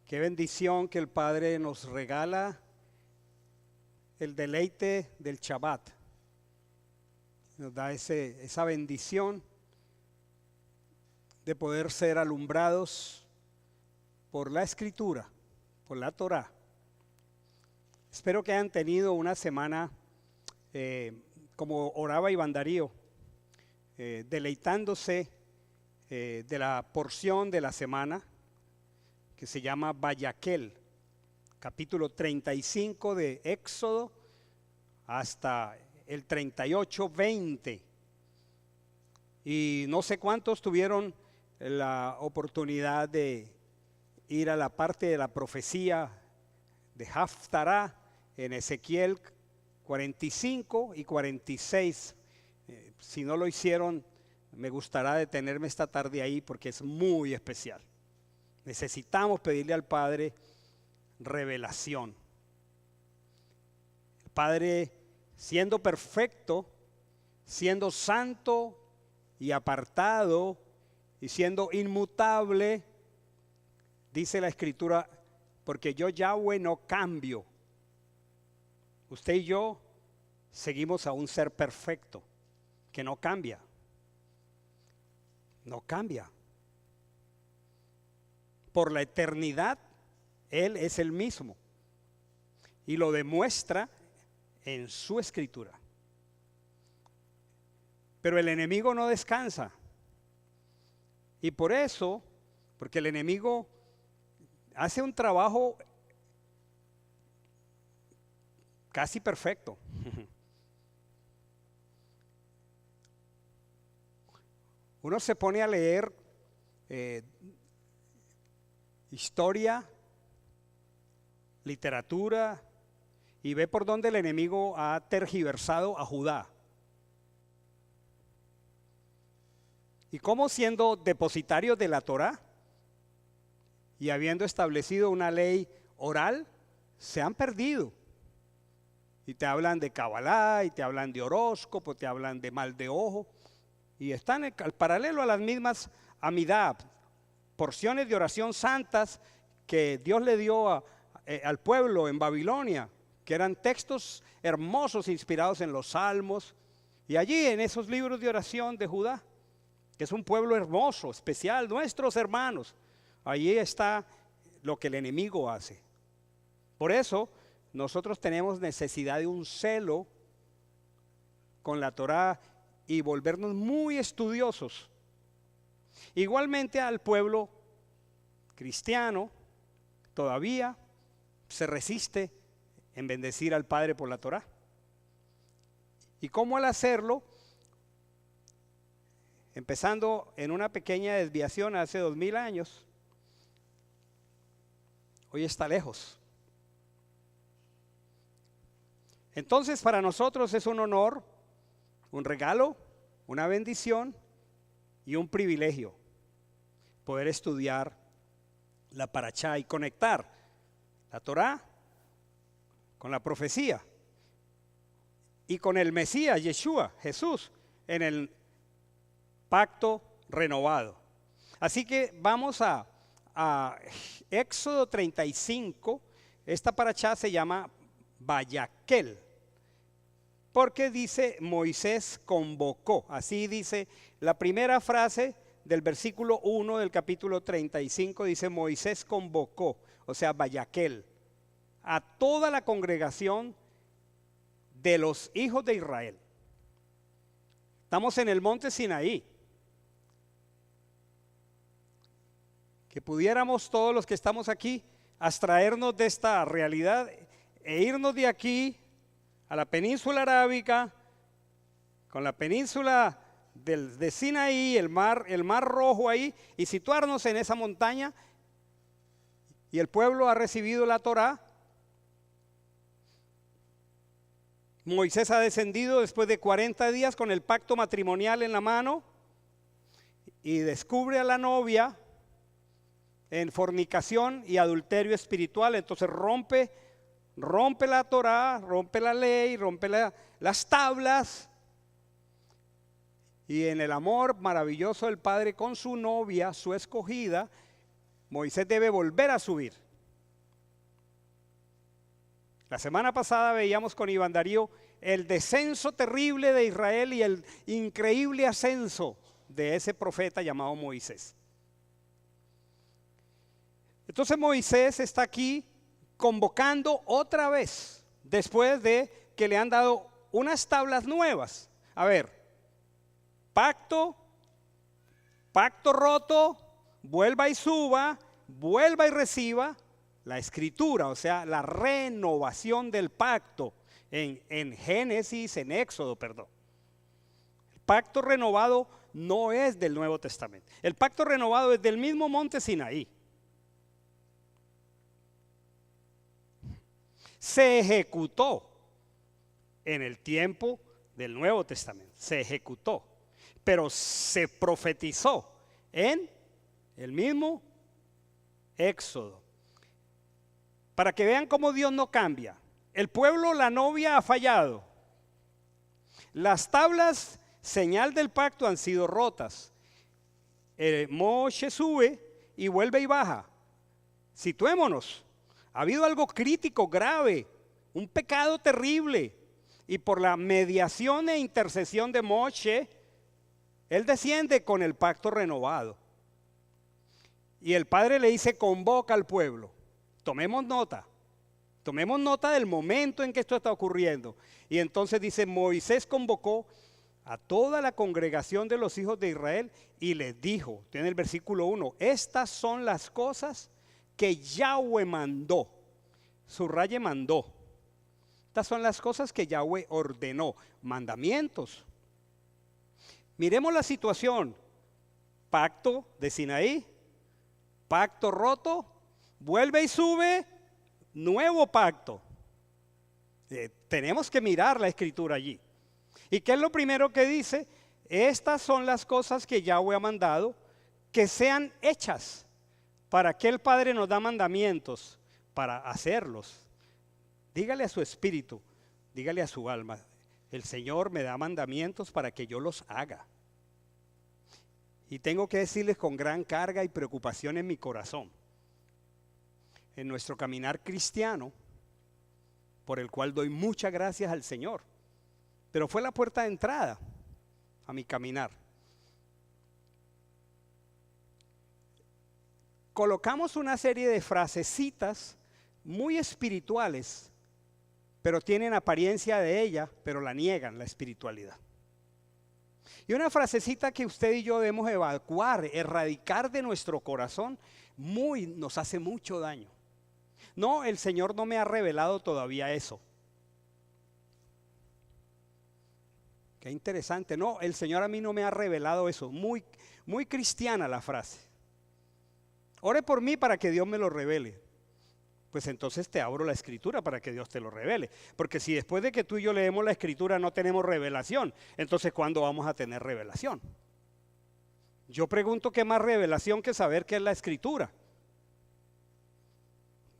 Qué bendición que el Padre nos regala el deleite del Shabbat. Nos da esa bendición de poder ser alumbrados por la Escritura, por la Torá. Espero que hayan tenido una semana como oraba Iván Darío, deleitándose de la porción de la semana que se llama Vayaquel, capítulo 35 de Éxodo hasta el 38, 20. Y no sé cuántos tuvieron la oportunidad de ir a la parte de la profecía de Haftará en Ezequiel 45 y 46. Si no lo hicieron, me gustará detenerme esta tarde ahí porque es muy especial. Necesitamos pedirle al Padre revelación. El Padre, siendo perfecto, siendo santo y apartado y siendo inmutable, dice la Escritura, porque yo Yahweh no cambio. Usted y yo seguimos a un ser perfecto que no cambia. No cambia. Por la eternidad, Él es el mismo. Y lo demuestra en su Escritura. Pero el enemigo no descansa. Y por eso, porque el enemigo hace un trabajo casi perfecto. Uno se pone a leer historia, literatura, y ve por dónde el enemigo ha tergiversado a Judá. Y cómo, siendo depositarios de la Torá y habiendo establecido una ley oral, se han perdido. Y te hablan de Cabalá, y te hablan de horóscopo, te hablan de mal de ojo, y están al paralelo a las mismas Amidad, porciones de oración santas que Dios le dio al pueblo en Babilonia, que eran textos hermosos inspirados en los salmos, y allí en esos libros de oración de Judá, que es un pueblo hermoso, especial, nuestros hermanos, allí está lo que el enemigo hace. Por eso nosotros tenemos necesidad de un celo con la Torá y volvernos muy estudiosos. Igualmente al pueblo cristiano todavía se resiste en bendecir al Padre por la Torá. ¿Y cómo al hacerlo? Empezando en una pequeña desviación hace 2000 años, hoy está lejos. Entonces para nosotros es un honor, un regalo, una bendición y un privilegio poder estudiar la Parashá y conectar la Torá con la profecía y con el Mesías, Yeshua, Jesús, en el pacto renovado. Así que vamos a Éxodo 35. Esta Parashá se llama Vayaquel, porque dice Moisés convocó. Así dice la primera frase del versículo 1 del capítulo 35, dice Moisés convocó, o sea Vayaquel, a toda la congregación de los hijos de Israel. Estamos en el monte Sinaí. Que pudiéramos todos los que estamos aquí abstraernos de esta realidad e irnos de aquí a la península arábica, con la península de Sinaí, el mar Rojo ahí, y situarnos en esa montaña. Y el pueblo ha recibido la Torá. Moisés ha descendido después de 40 días con el pacto matrimonial en la mano y descubre a la novia en fornicación y adulterio espiritual. Entonces rompe la Torá, rompe la ley, rompe las tablas, y en el amor maravilloso del Padre con su novia, su escogida, Moisés debe volver a subir. La semana pasada veíamos con Iván Darío el descenso terrible de Israel y el increíble ascenso de ese profeta llamado Moisés. Entonces Moisés está aquí convocando otra vez, después de que le han dado unas tablas nuevas. A ver, pacto roto, vuelva y suba, vuelva y reciba la escritura, o sea, la renovación del pacto en Génesis, en Éxodo, perdón. El pacto renovado no es del Nuevo Testamento. El pacto renovado es del mismo monte Sinaí. Se ejecutó en el tiempo del Nuevo Testamento, se ejecutó, pero se profetizó en el mismo Éxodo. Para que vean cómo Dios no cambia. El pueblo, la novia, ha fallado. Las tablas, señal del pacto, han sido rotas. Moshe sube y vuelve y baja. Situémonos. Ha habido algo crítico, grave, un pecado terrible. Y por la mediación e intercesión de Moshe, él desciende con el pacto renovado. Y el Padre le dice, convoca al pueblo. Tomemos nota del momento en que esto está ocurriendo. Y entonces dice, Moisés convocó a toda la congregación de los hijos de Israel y les dijo, tiene el versículo 1, estas son las cosas que Yahweh mandó. Subraye mandó. Estas son las cosas que Yahweh ordenó, mandamientos. Miremos la situación. Pacto de Sinaí, pacto roto, vuelve y sube, nuevo pacto. Tenemos que mirar la escritura allí. ¿Y qué es lo primero que dice? Estas son las cosas que Yahweh ha mandado que sean hechas. ¿Para qué el Padre nos da mandamientos? Para hacerlos. Dígale a su espíritu, dígale a su alma, el Señor me da mandamientos para que yo los haga. Y tengo que decirles con gran carga y preocupación en mi corazón, en nuestro caminar cristiano, por el cual doy muchas gracias al Señor, pero fue la puerta de entrada a mi caminar. Colocamos una serie de frasecitas muy espirituales, pero tienen apariencia de ella, pero la niegan, la espiritualidad. Y una frasecita que usted y yo debemos evacuar, erradicar de nuestro corazón, nos hace mucho daño. No, el Señor no me ha revelado todavía eso. Qué interesante. No, el Señor a mí no me ha revelado eso. Muy cristiana la frase. Ore por mí para que Dios me lo revele. Pues entonces te abro la escritura para que Dios te lo revele. Porque si después de que tú y yo leemos la escritura no tenemos revelación, entonces ¿cuándo vamos a tener revelación? Yo pregunto, ¿qué más revelación que saber qué es la escritura?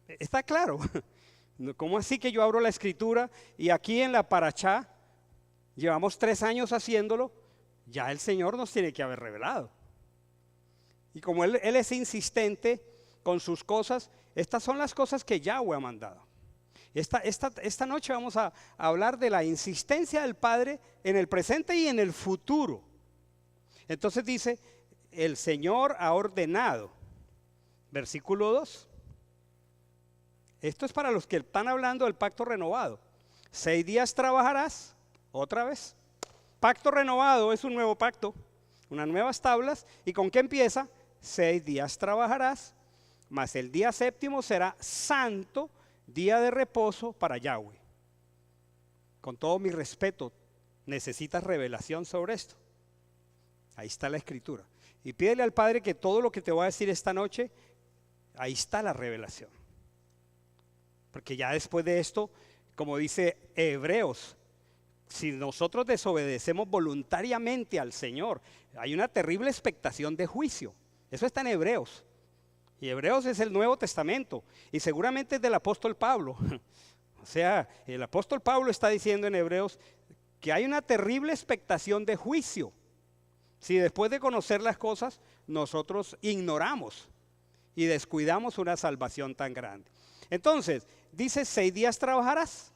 ¿Está claro? ¿Cómo así que yo abro la escritura y aquí en la Parachá, llevamos 3 años haciéndolo, ya el Señor nos tiene que haber revelado? Y como Él es insistente con sus cosas, estas son las cosas que Yahweh ha mandado. Esta noche vamos a hablar de la insistencia del Padre en el presente y en el futuro. Entonces dice, el Señor ha ordenado, versículo 2. Esto es para los que están hablando del pacto renovado. 6 días trabajarás, otra vez. Pacto renovado es un nuevo pacto, unas nuevas tablas. ¿Y con qué empieza? 6 días trabajarás, mas el día séptimo será santo, día de reposo para Yahweh. Con todo mi respeto, necesitas revelación sobre esto. Ahí está la escritura. Y pídele al Padre que todo lo que te voy a decir esta noche, ahí está la revelación. Porque ya después de esto, como dice Hebreos, si nosotros desobedecemos voluntariamente al Señor, hay una terrible expectación de juicio. Eso está en Hebreos. Y Hebreos es el Nuevo Testamento. Y seguramente es del apóstol Pablo. O sea, el apóstol Pablo está diciendo en Hebreos que hay una terrible expectación de juicio. Si después de conocer las cosas, nosotros ignoramos y descuidamos una salvación tan grande. Entonces, dice 6 días trabajarás,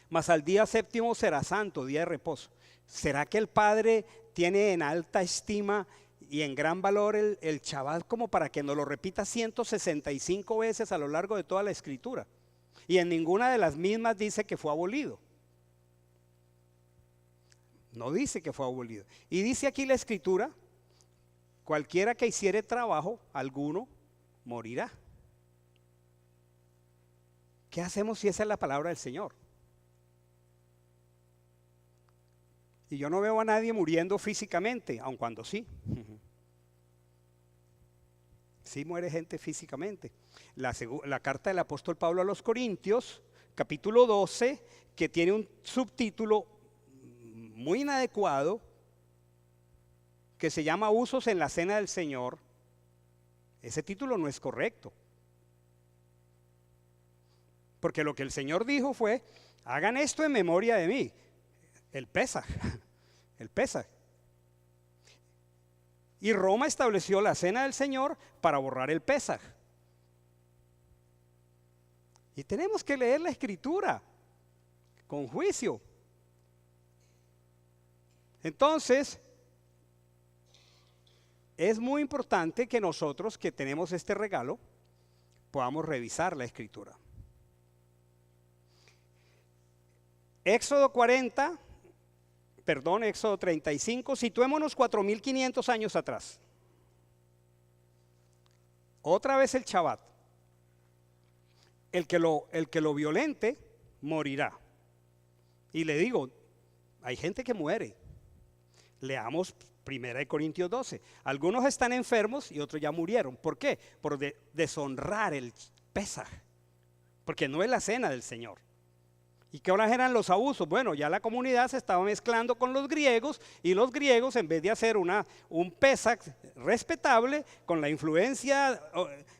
mas al día séptimo será santo, día de reposo. ¿Será que el Padre tiene en alta estima y en gran valor el Shabbat como para que nos lo repita 165 veces a lo largo de toda la escritura? Y en ninguna de las mismas dice que fue abolido. No dice que fue abolido. Y dice aquí la escritura, cualquiera que hiciere trabajo, alguno morirá. ¿Qué hacemos si esa es la palabra del Señor? Y yo no veo a nadie muriendo físicamente, aun cuando sí. Sí muere gente físicamente. La carta del apóstol Pablo a los Corintios, capítulo 12, que tiene un subtítulo muy inadecuado, que se llama Usos en la Cena del Señor. Ese título no es correcto. Porque lo que el Señor dijo fue, hagan esto en memoria de mí. El Pesaj. Y Roma estableció la Cena del Señor para borrar el Pesaj. Y tenemos que leer la escritura con juicio. Entonces, es muy importante que nosotros que tenemos este regalo podamos revisar la escritura. Éxodo 35, situémonos 4500 años atrás. Otra vez el Shabbat. El que lo violente morirá. Y le digo, hay gente que muere. Leamos 1 Corintios 12. Algunos están enfermos y otros ya murieron. ¿Por qué? Por deshonrar el Pesaj. Porque no es la cena del Señor. ¿Y qué horas eran los abusos? Bueno, ya la comunidad se estaba mezclando con los griegos y los griegos, en vez de hacer un Pesaj respetable con la influencia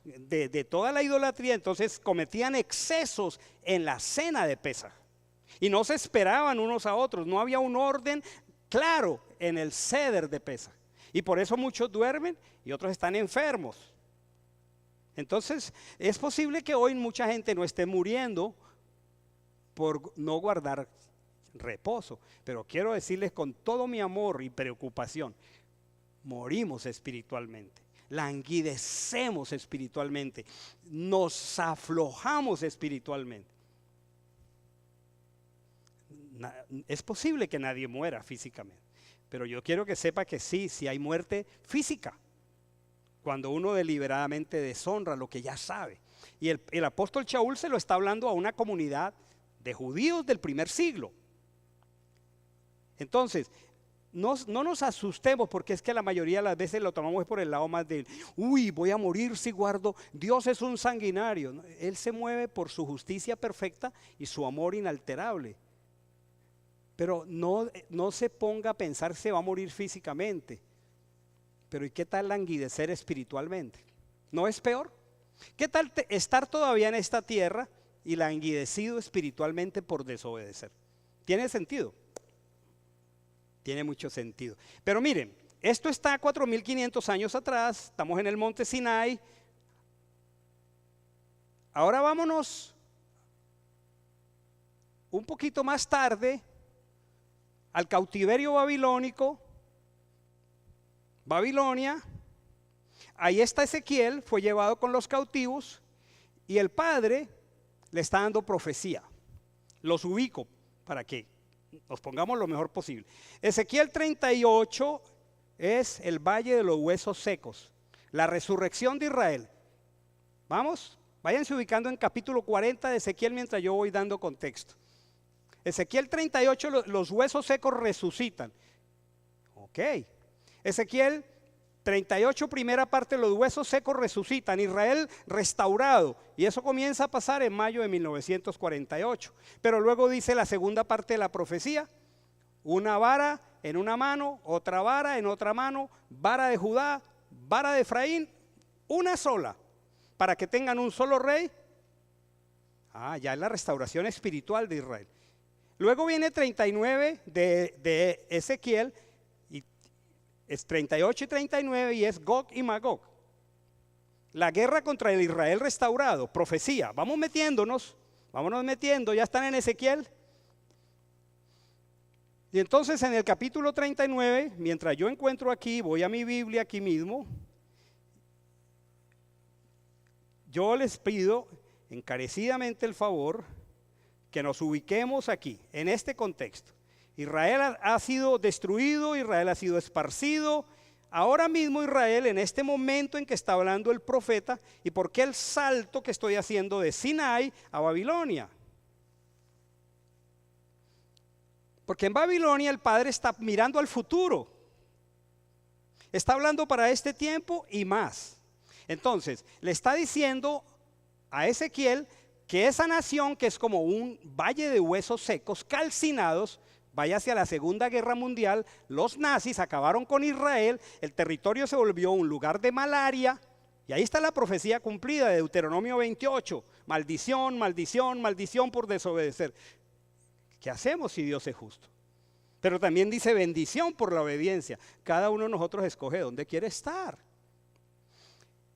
de toda la idolatría, entonces cometían excesos en la cena de Pesaj y no se esperaban unos a otros, no había un orden claro en el ceder de Pesaj y por eso muchos duermen y otros están enfermos. Entonces es posible que hoy mucha gente no esté muriendo por no guardar reposo, pero quiero decirles con todo mi amor y preocupación, morimos espiritualmente, languidecemos espiritualmente, nos aflojamos espiritualmente. Es posible que nadie muera físicamente, pero yo quiero que sepa que sí hay muerte física, cuando uno deliberadamente deshonra lo que ya sabe. Y el apóstol Shaul se lo está hablando a una comunidad de judíos del primer siglo. Entonces, no nos asustemos, porque es que la mayoría de las veces lo tomamos por el lado más de, voy a morir si guardo, Dios es un sanguinario. Él se mueve por su justicia perfecta y su amor inalterable. Pero no se ponga a pensar se va a morir físicamente. Pero ¿y qué tal languidecer espiritualmente? ¿No es peor? ¿Qué tal estar todavía en esta tierra y languidecido espiritualmente por desobedecer? ¿Tiene sentido? Tiene mucho sentido. Pero miren, esto está 4500 años atrás, estamos en el monte Sinai. Ahora vámonos un poquito más tarde al cautiverio babilónico, Babilonia. Ahí está Ezequiel, fue llevado con los cautivos y el Padre le está dando profecía. Los ubico para que nos pongamos lo mejor posible. Ezequiel 38 es el valle de los huesos secos, la resurrección de Israel. Vamos, váyanse ubicando en capítulo 40 de Ezequiel mientras yo voy dando contexto. Ezequiel 38, los huesos secos resucitan. Ok. Ezequiel 38, primera parte, los huesos secos resucitan, Israel restaurado, y eso comienza a pasar en mayo de 1948. Pero luego dice la segunda parte de la profecía, una vara en una mano, otra vara en otra mano, vara de Judá, vara de Efraín, una sola, para que tengan un solo rey. Ya es la restauración espiritual de Israel. Luego viene 39 de Ezequiel, es 38 y 39 y es Gog y Magog. La guerra contra el Israel restaurado, profecía. Vámonos metiendo, ya están en Ezequiel. Y entonces en el capítulo 39, mientras yo encuentro aquí, voy a mi Biblia aquí mismo, yo les pido encarecidamente el favor que nos ubiquemos aquí, en este contexto. Israel ha sido destruido, Israel ha sido esparcido. Ahora mismo Israel, en este momento en que está hablando el profeta, ¿y por qué el salto que estoy haciendo de Sinai a Babilonia? Porque en Babilonia el Padre está mirando al futuro. Está hablando para este tiempo y más. Entonces, le está diciendo a Ezequiel que esa nación, que es como un valle de huesos secos, calcinados, vaya hacia la Segunda Guerra Mundial. Los nazis acabaron con Israel, el territorio se volvió un lugar de malaria, y ahí está la profecía cumplida de Deuteronomio 28, maldición, maldición, maldición por desobedecer. ¿Qué hacemos si Dios es justo? Pero también dice bendición por la obediencia. Cada uno de nosotros escoge dónde quiere estar.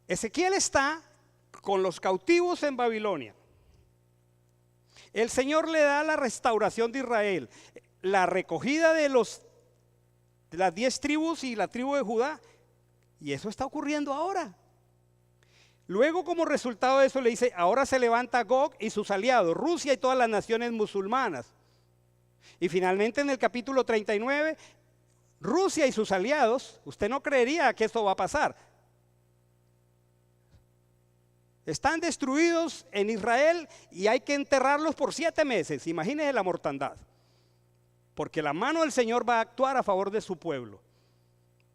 Ezequiel está con los cautivos en Babilonia. El Señor le da la restauración de Israel, la recogida de las 10 tribus y la tribu de Judá, y eso está ocurriendo ahora. Luego, como resultado de eso, le dice, ahora se levanta Gog y sus aliados, Rusia y todas las naciones musulmanas. Y finalmente en el capítulo 39, Rusia y sus aliados, usted no creería que esto va a pasar, están destruidos en Israel y hay que enterrarlos por 7 meses. Imagínense la mortandad. Porque la mano del Señor va a actuar a favor de su pueblo.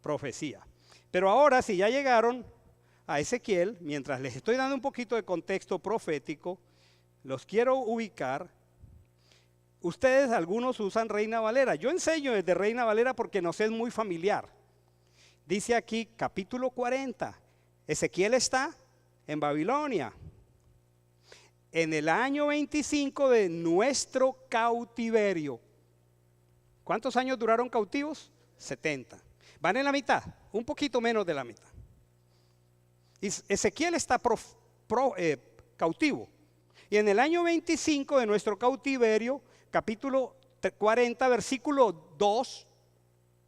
Profecía. Pero ahora, si ya llegaron a Ezequiel, mientras les estoy dando un poquito de contexto profético, los quiero ubicar. Ustedes, algunos usan Reina Valera. Yo enseño desde Reina Valera porque nos es muy familiar. Dice aquí, capítulo 40. Ezequiel está en Babilonia, en el año 25 de nuestro cautiverio. ¿Cuántos años duraron cautivos? 70. Van en la mitad, un poquito menos de la mitad. Y Ezequiel está cautivo. Y en el año 25 de nuestro cautiverio, capítulo 40, versículo 2,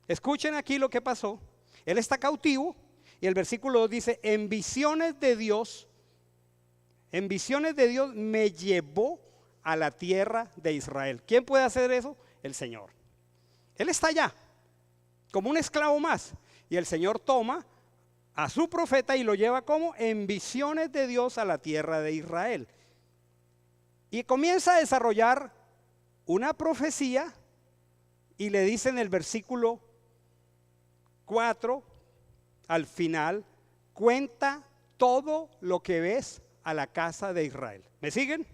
escuchen aquí lo que pasó. Él está cautivo. Y el versículo 2 dice, en visiones de Dios me llevó a la tierra de Israel. ¿Quién puede hacer eso? El Señor. Él está allá, como un esclavo más. Y el Señor toma a su profeta y lo lleva como en visiones de Dios a la tierra de Israel. Y comienza a desarrollar una profecía y le dice en el versículo 4, al final, cuenta todo lo que ves a la casa de Israel. ¿Me siguen?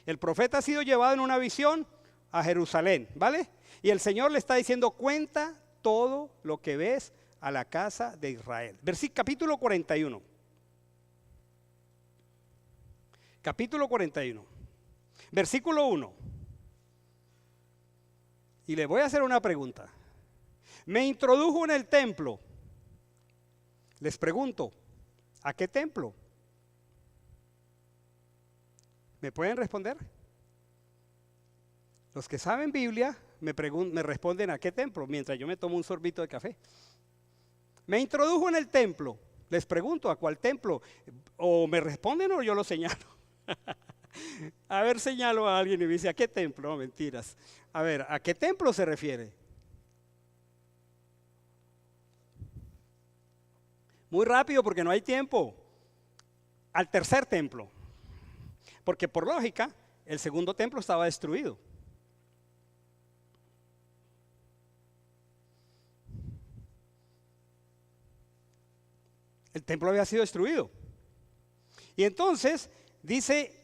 El profeta ha sido llevado en una visión a Jerusalén, ¿vale? Y el Señor le está diciendo, cuenta todo lo que ves a la casa de Israel. Capítulo 41. Capítulo 41. Versículo 1. Y le voy a hacer una pregunta. Me introdujo en el templo. Les pregunto, ¿a qué templo? ¿Me pueden responder? Los que saben Biblia me responden a qué templo, mientras yo me tomo un sorbito de café. Me introdujo en el templo. Les pregunto, ¿a cuál templo? O me responden o yo lo señalo. A ver, señalo a alguien y me dice, ¿a qué templo? No, mentiras. A ver, ¿a qué templo se refiere? Muy rápido porque no hay tiempo. Al tercer templo. Porque por lógica, el segundo templo estaba destruido. El templo había sido destruido. Y entonces dice,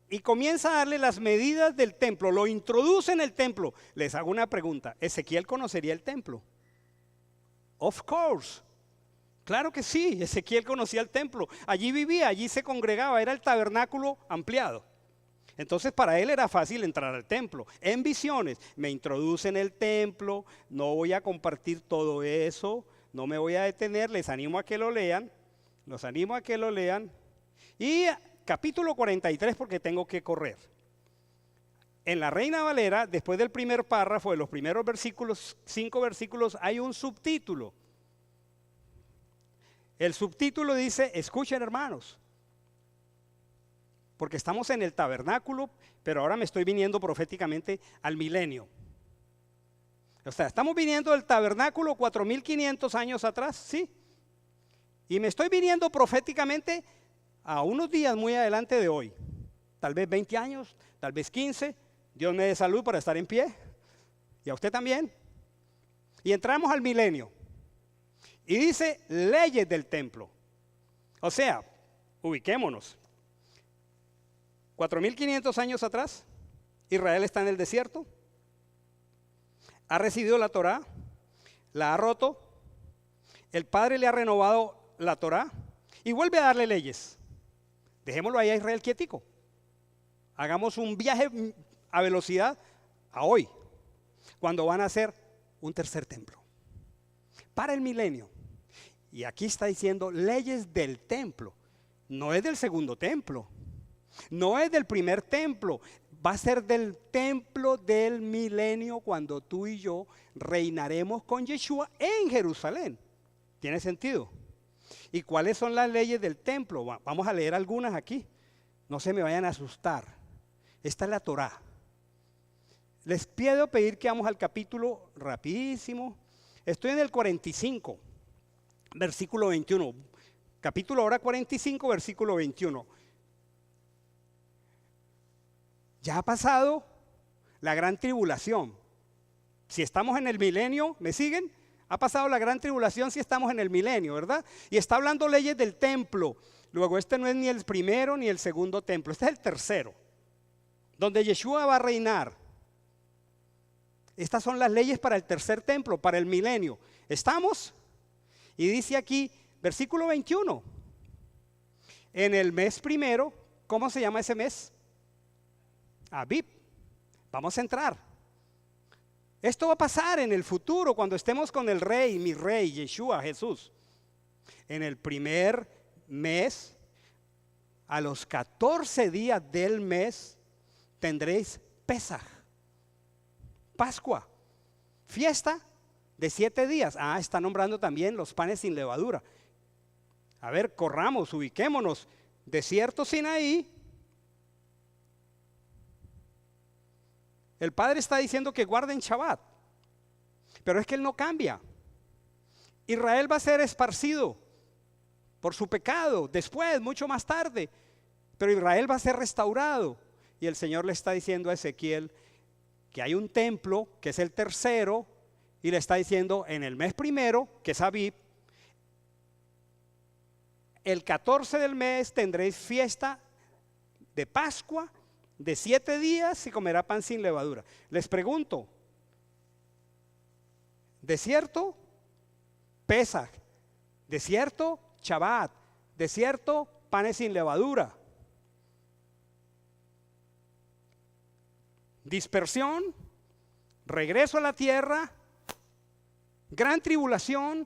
y comienza a darle las medidas del templo, lo introduce en el templo. Les hago una pregunta, ¿Ezequiel conocería el templo? Of course. Claro que sí, Ezequiel conocía el templo, allí vivía, allí se congregaba, era el tabernáculo ampliado. Entonces para él era fácil entrar al templo. En visiones, me introduce en el templo, no voy a compartir todo eso, no me voy a detener, les animo a que lo lean. Los animo a que lo lean. Y capítulo 43, porque tengo que correr. En la Reina Valera, después del primer párrafo, de los primeros versículos, 5 versículos, hay un subtítulo. El subtítulo dice: escuchen, hermanos, porque estamos en el tabernáculo, pero ahora me estoy viniendo proféticamente al milenio. O sea, estamos viniendo del tabernáculo 4500 años atrás, ¿sí? Y me estoy viniendo proféticamente a unos días muy adelante de hoy. Tal vez 20 años, tal vez 15. Dios me dé salud para estar en pie. Y a usted también. Y entramos al milenio. Y dice leyes del templo. O sea, ubiquémonos. 4500 años atrás, Israel está en el desierto. Ha recibido la Torá, la ha roto. El Padre le ha renovado la Torá y vuelve a darle leyes. Dejémoslo ahí a Israel quietico. Hagamos un viaje a velocidad a hoy, cuando van a hacer un tercer templo para el milenio. Y aquí está diciendo leyes del templo. No es del segundo templo, no es del primer templo, va a ser del templo del milenio, cuando tú y yo reinaremos con Yeshua en Jerusalén. ¿Tiene sentido? ¿Y cuáles son las leyes del templo? Vamos a leer algunas aquí. No se me vayan a asustar. Esta es la Torá. Les pido pedir que vamos al capítulo rapidísimo. Estoy en el 45, versículo 21. Capítulo ahora 45, versículo 21. Ya ha pasado la gran tribulación. Si estamos en el milenio, ¿me siguen? Ha pasado la gran tribulación si estamos en el milenio, ¿verdad? Y está hablando leyes del templo. Luego, este no es ni el primero ni el segundo templo, este es el tercero, donde Yeshua va a reinar. Estas son las leyes para el tercer templo, para el milenio. ¿Estamos? Y dice aquí, versículo 21. En el mes primero, ¿cómo se llama ese mes? Abib. Vamos a entrar. Esto va a pasar en el futuro, cuando estemos con el rey, mi rey, Yeshua, Jesús. En el primer mes, a los 14 días del mes, tendréis Pesaj, Pascua, fiesta de 7 días. Está nombrando también los panes sin levadura. A ver, corramos, ubiquémonos. Desierto Sinaí. El Padre está diciendo que guarden Shabbat, pero es que Él no cambia. Israel va a ser esparcido por su pecado después, mucho más tarde, pero Israel va a ser restaurado. Y el Señor le está diciendo a Ezequiel que hay un templo, que es el tercero, y le está diciendo en el mes primero, que es Abib, el 14 del mes tendréis fiesta de Pascua de 7 días y comerá pan sin levadura. Les pregunto, desierto, Pesaj, desierto, Shabbat, desierto, panes sin levadura. Dispersión, regreso a la tierra, gran tribulación,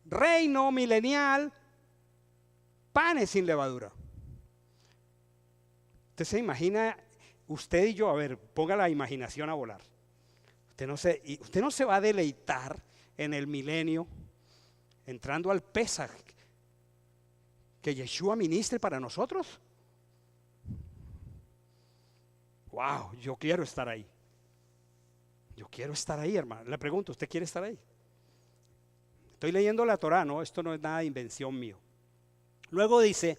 reino milenial, panes sin levadura. Usted se imagina, usted y yo, a ver, ponga la imaginación a volar. Usted no se va a deleitar en el milenio, entrando al Pesaj que Yeshua ministre para nosotros. Wow, yo quiero estar ahí. Yo quiero estar ahí, hermano. Le pregunto, ¿usted quiere estar ahí? Estoy leyendo la Torá, no, esto no es nada de invención mío. Luego dice,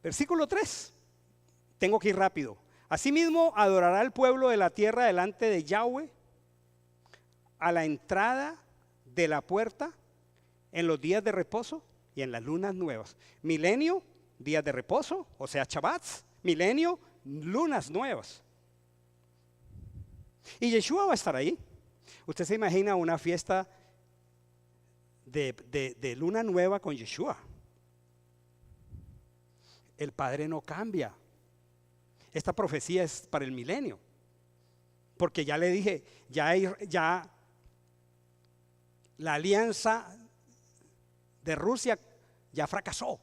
versículo 3. Tengo que ir rápido. Asimismo adorará el pueblo de la tierra delante de Yahweh a la entrada de la puerta en los días de reposo y en las lunas nuevas. Milenio, días de reposo, o sea, Shabbats. Milenio, lunas nuevas. Y Yeshua va a estar ahí. Usted se imagina una fiesta de luna nueva con Yeshua. El Padre no cambia. Esta profecía es para el milenio, porque ya le dije, ya la alianza de Rusia ya fracasó.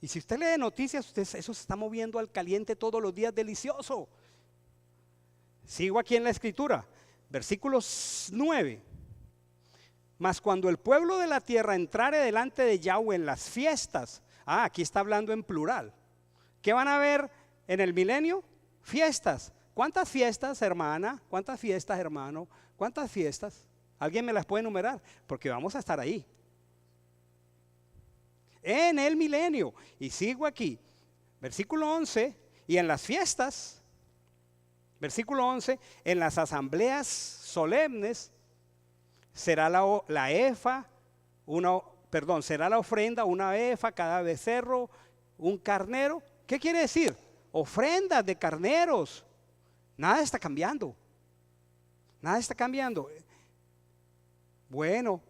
Y si usted lee noticias, eso se está moviendo al caliente todos los días, delicioso. Sigo aquí en la escritura, versículo 9. Mas cuando el pueblo de la tierra entrare delante de Yahweh en las fiestas, aquí está hablando en plural. ¿Qué van a ver en el milenio? Fiestas. ¿Cuántas fiestas, hermana? ¿Cuántas fiestas, hermano? ¿Cuántas fiestas? ¿Alguien me las puede enumerar? Porque vamos a estar ahí. En el milenio. Y sigo aquí. Versículo 11. Y en las fiestas, versículo 11, en las asambleas solemnes será la efa, será la ofrenda, una efa, cada becerro, un carnero. ¿Qué quiere decir? Ofrendas de carneros. Nada está cambiando. Nada está cambiando. Bueno,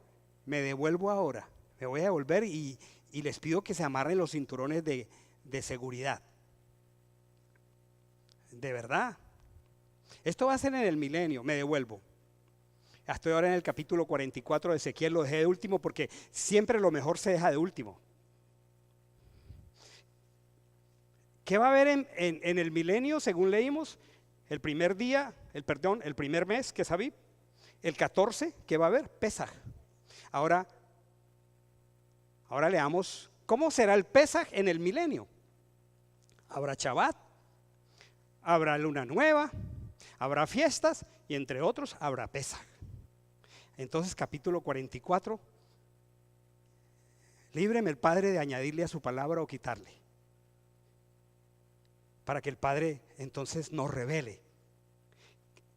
me devuelvo ahora. Me voy a devolver y les pido que se amarren los cinturones de seguridad. De verdad. Esto va a ser en el milenio. Me devuelvo. Estoy ahora en el capítulo 44 de Ezequiel. Lo dejé de último porque siempre lo mejor se deja de último. ¿Qué va a haber en el milenio según leímos? El primer día, el primer mes, que es Abib. El 14, ¿qué va a haber? Pesaj. Ahora leamos cómo será el Pesaj en el milenio. Habrá Shabbat, habrá luna nueva, habrá fiestas y entre otros habrá Pesaj. Entonces capítulo 44, líbreme el Padre de añadirle a su palabra o quitarle, para que el Padre entonces nos revele.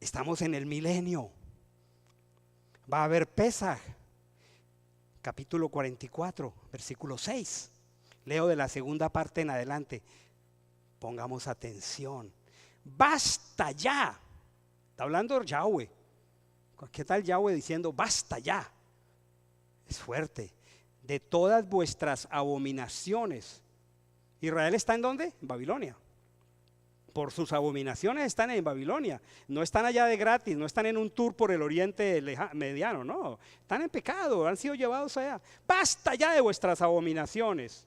Estamos en el milenio. Va a haber Pesaj. Capítulo 44, versículo 6. Leo de la segunda parte en adelante. Pongamos atención. Basta ya. Está hablando Yahweh. ¿Qué tal Yahweh diciendo basta ya? Es fuerte. De todas vuestras abominaciones. ¿Israel está en dónde? En Babilonia. Por sus abominaciones están en Babilonia. No están allá de gratis, no están en un tour por el oriente mediano, no. Están en pecado, han sido llevados allá. Basta ya de vuestras abominaciones.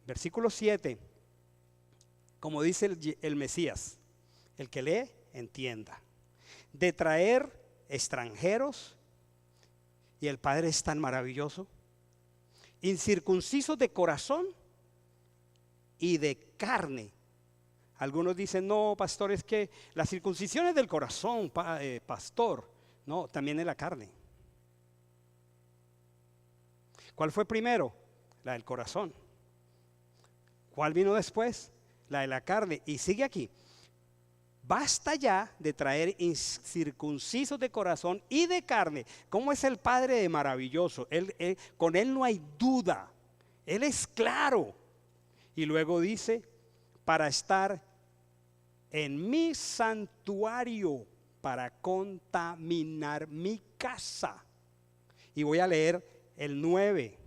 Versículo 7. Como dice el Mesías, el que lee, entienda. De traer extranjeros, y el Padre es tan maravilloso, incircuncisos de corazón y de carne. Algunos dicen, no, pastor, es que la circuncisión es del corazón, pastor. No, también es la carne. ¿Cuál fue primero? La del corazón. ¿Cuál vino después? La de la carne. Y sigue aquí. Basta ya de traer incircuncisos de corazón y de carne. ¿Cómo es el Padre de maravilloso? Con Él no hay duda. Él es claro. Y luego dice, para estar en mi santuario, para contaminar mi casa. Y voy a leer el 9.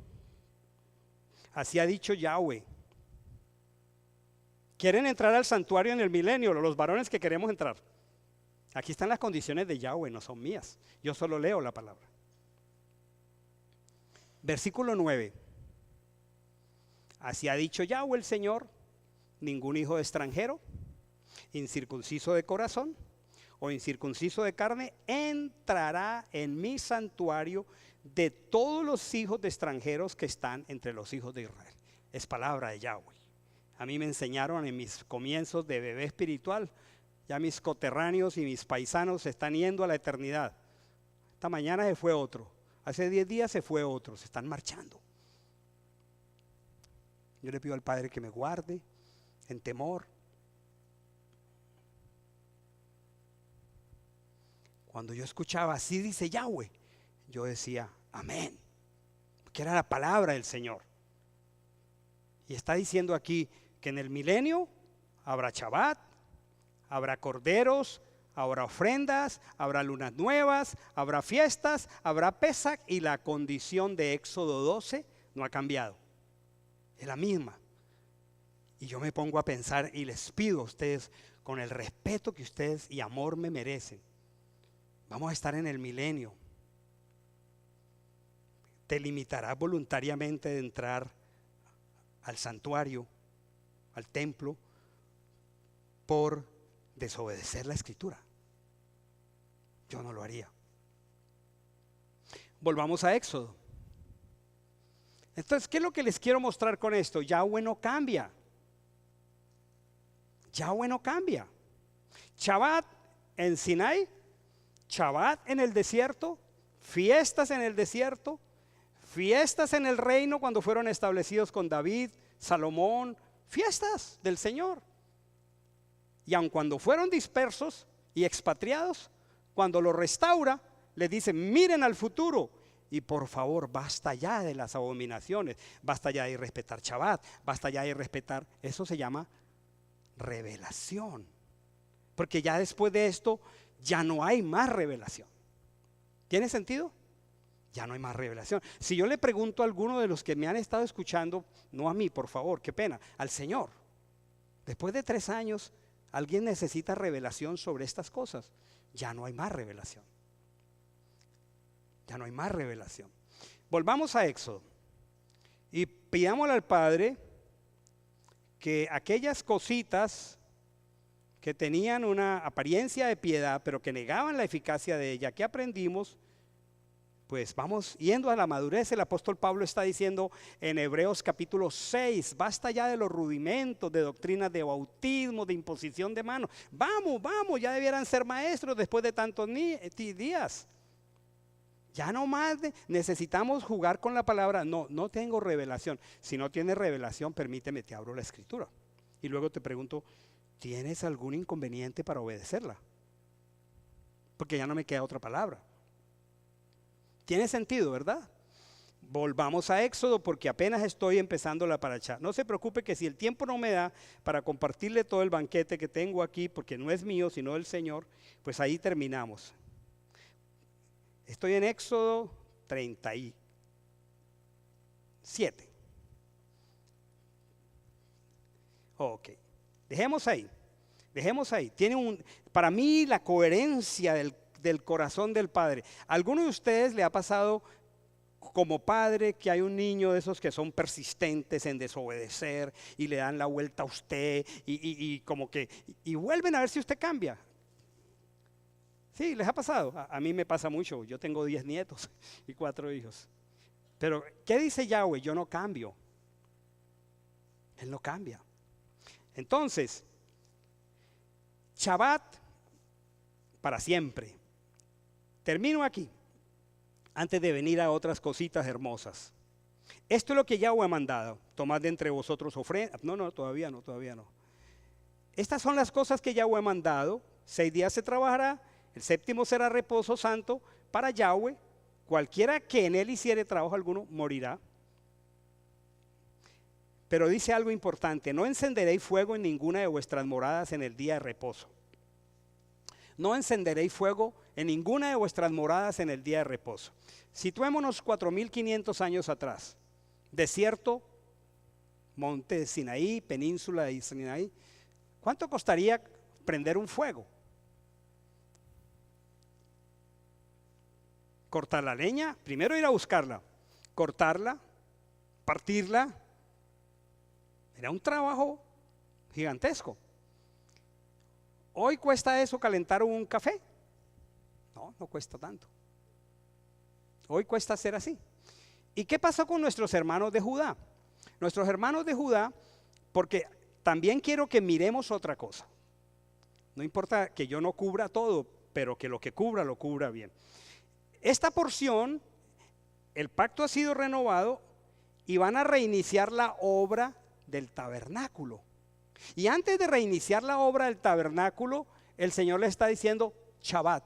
Así ha dicho Yahweh. ¿Quieren entrar al santuario en el milenio? Los varones que queremos entrar. Aquí están las condiciones de Yahweh, no son mías. Yo solo leo la palabra. Versículo 9. Así ha dicho Yahweh el Señor: ningún hijo de extranjero, incircunciso de corazón o incircunciso de carne entrará en mi santuario de todos los hijos de extranjeros que están entre los hijos de Israel. Es palabra de Yahweh. A mí me enseñaron en mis comienzos de bebé espiritual. Ya mis coterráneos y mis paisanos se están yendo a la eternidad. Esta mañana se fue otro. Hace 10 días se fue otro. Se están marchando. Yo le pido al Padre que me guarde en temor. Cuando yo escuchaba así dice Yahweh, yo decía amén, que era la palabra del Señor. Y está diciendo aquí que en el milenio habrá Shabbat, habrá corderos, habrá ofrendas, habrá lunas nuevas, habrá fiestas, habrá Pesaj, y la condición de Éxodo 12 no ha cambiado, es la misma. Y yo me pongo a pensar y les pido a ustedes, con el respeto que ustedes y amor me merecen, vamos a estar en el milenio. te limitarás voluntariamente de entrar al santuario, al templo, por desobedecer la escritura. Yo no lo haría. Volvamos a Éxodo. Entonces, ¿qué es lo que les quiero mostrar con esto? Yahweh no cambia. Yahweh no cambia. Shabbat en Sinai, Shabbat en el desierto, fiestas en el desierto, fiestas en el reino cuando fueron establecidos con David, Salomón, fiestas del Señor. Y aun cuando fueron dispersos y expatriados, cuando los restaura, les dice: miren al futuro y por favor basta ya de las abominaciones, basta ya de irrespetar Shabbat, basta ya de irrespetar. Eso se llama revelación, porque ya después de esto ya no hay más revelación. ¿Tiene sentido? Ya no hay más revelación. Si yo le pregunto a alguno de los que me han estado escuchando, no a mí, por favor, qué pena, al Señor, después de 3 años, ¿alguien necesita revelación sobre estas cosas? Ya no hay más revelación. Ya no hay más revelación. Volvamos a Éxodo y pidámosle al Padre que aquellas cositas que tenían una apariencia de piedad, pero que negaban la eficacia de ella, que aprendimos, pues vamos yendo a la madurez. El apóstol Pablo está diciendo en Hebreos capítulo 6, basta ya de los rudimentos, de doctrinas de bautismo, de imposición de manos. Vamos, ya debieran ser maestros después de tantos días. Ya no más necesitamos jugar con la palabra. No tengo revelación. Si no tienes revelación, permíteme, te abro la escritura. Y luego te pregunto, ¿tienes algún inconveniente para obedecerla? Porque ya no me queda otra palabra. Tiene sentido, ¿verdad? Volvamos a Éxodo porque apenas estoy empezando la paracha. No se preocupe que si el tiempo no me da para compartirle todo el banquete que tengo aquí, porque no es mío sino del Señor, pues ahí terminamos. Estoy en Éxodo 37. Ok, dejemos ahí. Tiene para mí la coherencia del corazón del Padre. ¿A alguno de ustedes le ha pasado como padre que hay un niño de esos que son persistentes en desobedecer y le dan la vuelta a usted y como que y vuelven a ver si usted cambia? Sí, les ha pasado. A mí me pasa mucho. Yo tengo 10 nietos y 4 hijos. Pero ¿qué dice Yahweh? Yo no cambio. Él no cambia. Entonces, Shabbat para siempre. Termino aquí, antes de venir a otras cositas hermosas. Esto es lo que Yahweh ha mandado: tomad de entre vosotros ofrendas. Todavía no. Estas son las cosas que Yahweh ha mandado. 6 días se trabajará, el 7º será reposo santo para Yahweh. Cualquiera que en él hiciere trabajo alguno morirá. Pero dice algo importante: no encenderéis fuego en ninguna de vuestras moradas en el día de reposo. No encenderéis fuego en ninguna de vuestras moradas en el día de reposo. Situémonos 4500 años atrás. Desierto, monte de Sinaí, península de Sinaí. ¿Cuánto costaría prender un fuego? Cortar la leña, primero ir a buscarla, cortarla, partirla. Era un trabajo gigantesco. ¿Hoy cuesta eso calentar un café? No cuesta tanto. Hoy cuesta hacer así. ¿Y qué pasó con nuestros hermanos de Judá? Nuestros hermanos de Judá, porque también quiero que miremos otra cosa. No importa que yo no cubra todo, pero que lo que cubra, lo cubra bien. Esta porción, el pacto ha sido renovado y van a reiniciar la obra del tabernáculo. Y antes de reiniciar la obra del tabernáculo, el Señor le está diciendo Shabbat.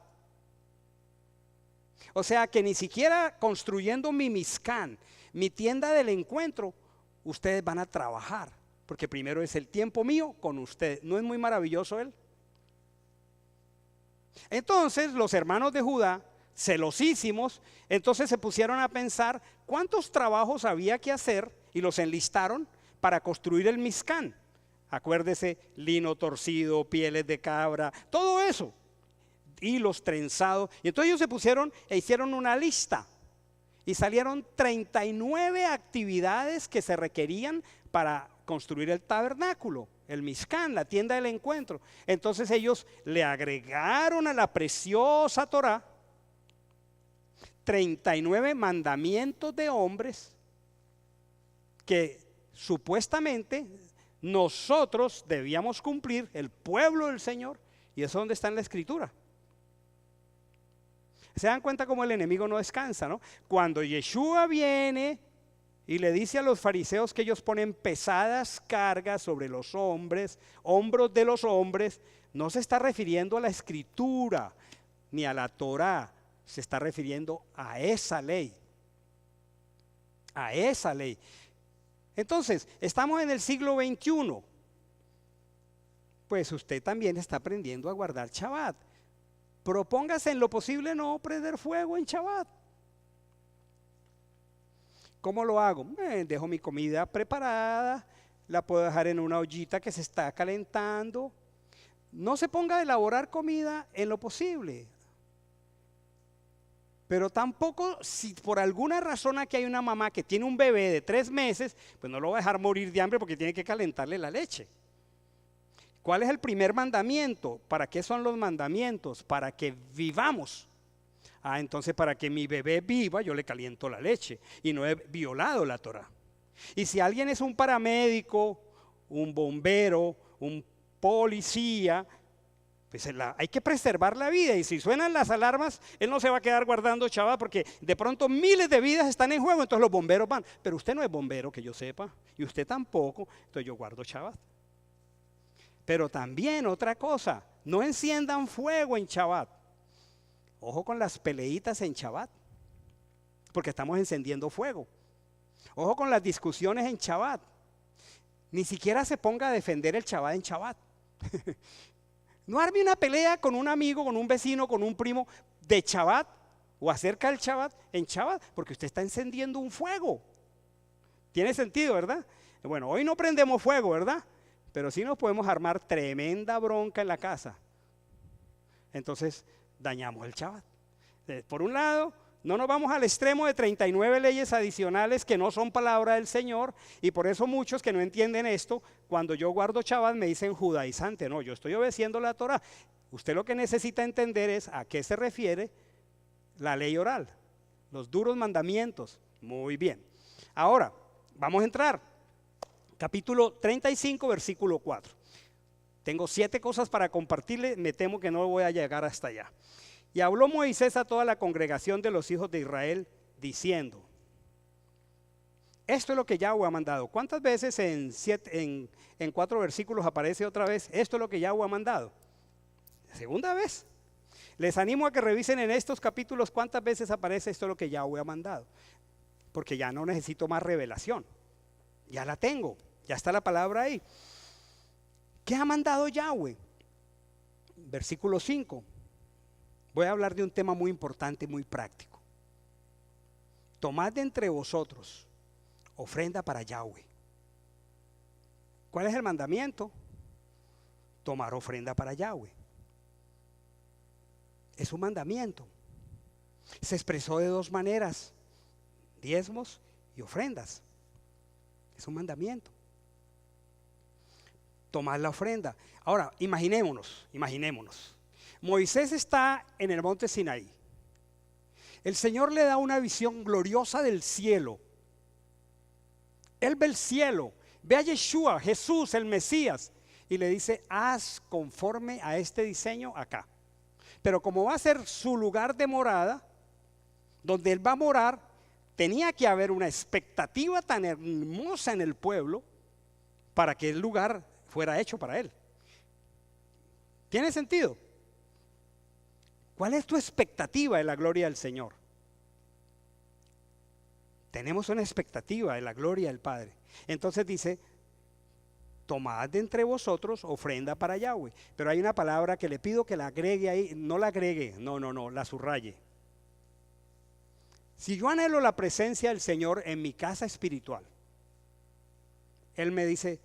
O sea que ni siquiera construyendo mi Mizcán, mi tienda del encuentro, ustedes van a trabajar, porque primero es el tiempo mío con ustedes. ¿No es muy maravilloso él? Entonces los hermanos de Judá, celosísimos, entonces se pusieron a pensar cuántos trabajos había que hacer y los enlistaron para construir el Mizcán. Acuérdese, lino torcido, pieles de cabra, todo eso, hilos trenzados. Y entonces ellos se pusieron e hicieron una lista y salieron 39 actividades que se requerían para construir el tabernáculo, el Mishkan, la tienda del encuentro. Entonces ellos le agregaron a la preciosa Torá 39 mandamientos de hombres que supuestamente nosotros debíamos cumplir, el pueblo del Señor, y eso es donde está en la escritura. Se dan cuenta cómo el enemigo no descansa, ¿no? Cuando Yeshua viene y le dice a los fariseos que ellos ponen pesadas cargas sobre los hombres, hombros de los hombres, no se está refiriendo a la escritura ni a la Torá, se está refiriendo a esa ley. A esa ley. Entonces, estamos en el siglo XXI. Pues usted también está aprendiendo a guardar Shabbat. Propóngase en lo posible no prender fuego en Shabbat. ¿Cómo lo hago? Dejo mi comida preparada, la puedo dejar en una ollita que se está calentando. No se ponga a elaborar comida en lo posible. Pero tampoco, si por alguna razón aquí hay una mamá que tiene un bebé de 3 meses, pues no lo va a dejar morir de hambre porque tiene que calentarle la leche. ¿Cuál es el primer mandamiento? ¿Para qué son los mandamientos? Para que vivamos. Entonces para que mi bebé viva yo le caliento la leche y no he violado la Torá. Y si alguien es un paramédico, un bombero, un policía, pues hay que preservar la vida, y si suenan las alarmas, él no se va a quedar guardando Shabbat porque de pronto miles de vidas están en juego, entonces los bomberos van. Pero usted no es bombero que yo sepa, y usted tampoco, entonces yo guardo Shabbat. Pero también otra cosa, no enciendan fuego en Shabbat. Ojo con las peleitas en Shabbat, porque estamos encendiendo fuego. Ojo con las discusiones en Shabbat. Ni siquiera se ponga a defender el Shabbat en Shabbat. No arme una pelea con un amigo, con un vecino, con un primo de Shabbat o acerca del Shabbat en Shabbat, porque usted está encendiendo un fuego. Tiene sentido, ¿verdad? Bueno, hoy no prendemos fuego, ¿verdad? Pero sí nos podemos armar tremenda bronca en la casa. Entonces dañamos el Shabbat. Por un lado, no nos vamos al extremo de 39 leyes adicionales que no son palabra del Señor, y por eso muchos que no entienden esto, cuando yo guardo Shabbat me dicen judaizante. No, yo estoy obedeciendo la Torah. Usted lo que necesita entender es a qué se refiere la ley oral, los duros mandamientos. Muy bien. Ahora, vamos a entrar. Capítulo 35, versículo 4. Tengo 7 cosas para compartirle, me temo que no voy a llegar hasta allá. Y habló Moisés a toda la congregación de los hijos de Israel, diciendo: esto es lo que Yahweh ha mandado. ¿Cuántas veces en 4 versículos aparece otra vez? Esto es lo que Yahweh ha mandado. Segunda vez. Les animo a que revisen en estos capítulos cuántas veces aparece esto es lo que Yahweh ha mandado. Porque ya no necesito más revelación. Ya la tengo, ya está la palabra ahí. ¿Qué ha mandado Yahweh? Versículo 5. Voy a hablar de un tema muy importante, muy práctico. Tomad de entre vosotros ofrenda para Yahweh. ¿Cuál es el mandamiento? Tomar ofrenda para Yahweh. Es un mandamiento. Se expresó de 2 maneras: diezmos y ofrendas. Es un mandamiento. Tomad la ofrenda. Ahora, imaginémonos. Moisés está en el monte Sinaí. El Señor le da una visión gloriosa del cielo. Él ve el cielo, ve a Yeshua, Jesús, el Mesías, y le dice: haz conforme a este diseño acá. Pero como va a ser su lugar de morada, donde él va a morar, tenía que haber una expectativa tan hermosa en el pueblo para que el lugar fuera hecho para él. ¿Tiene sentido? ¿Cuál es tu expectativa de la gloria del Señor? Tenemos una expectativa de la gloria del Padre. Entonces dice: tomad de entre vosotros ofrenda para Yahweh. Pero hay una palabra que le pido que la agregue ahí. No la agregue, no, la subraye. Si yo anhelo la presencia del Señor en mi casa espiritual, Él me dice: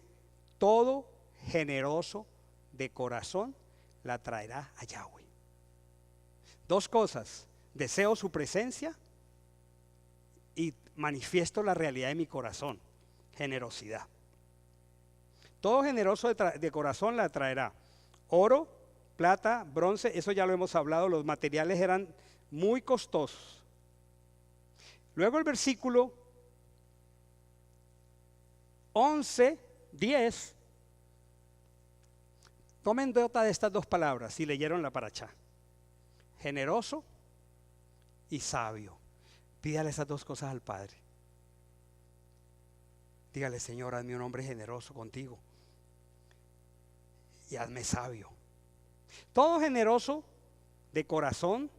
todo generoso de corazón la traerá a Yahweh. 2 cosas: deseo su presencia y manifiesto la realidad de mi corazón, generosidad. Todo generoso de corazón la traerá. Oro, plata, bronce, eso ya lo hemos hablado, los materiales eran muy costosos. Luego el versículo 11, 10. Tomen nota de estas dos palabras si leyeron la paracha. Generoso y sabio. Pídale esas dos cosas al Padre. Dígale: Señor, hazme un hombre generoso contigo y hazme sabio. Todo generoso de corazón,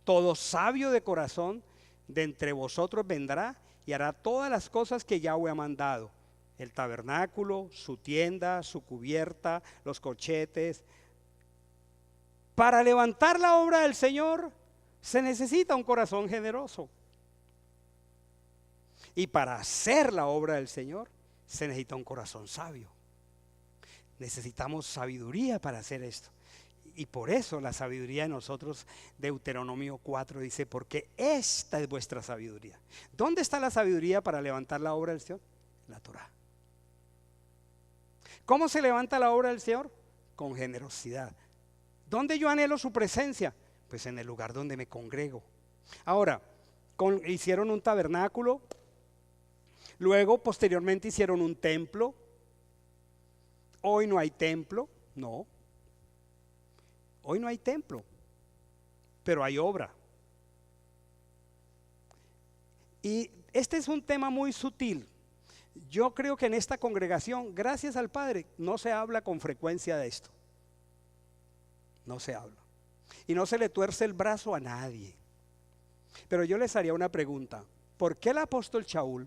todo sabio de corazón, de entre vosotros vendrá y hará todas las cosas que Yahweh ha mandado: el tabernáculo, su tienda, su cubierta, los corchetes. Para levantar la obra del Señor se necesita un corazón generoso. Y para hacer la obra del Señor se necesita un corazón sabio. Necesitamos sabiduría para hacer esto. Y por eso la sabiduría de nosotros, Deuteronomio 4 dice: porque esta es vuestra sabiduría. ¿Dónde está la sabiduría para levantar la obra del Señor? La Torah. ¿Cómo se levanta la obra del Señor? Con generosidad. ¿Dónde yo anhelo su presencia? Pues en el lugar donde me congrego. Ahora, hicieron un tabernáculo, luego posteriormente hicieron un templo. Hoy no hay templo, no. Hoy no hay templo, pero hay obra. Y este es un tema muy sutil. Yo creo que en esta congregación, gracias al Padre, no se habla con frecuencia de esto. No se habla. Y no se le tuerce el brazo a nadie. Pero yo les haría una pregunta. ¿Por qué el apóstol Shaul,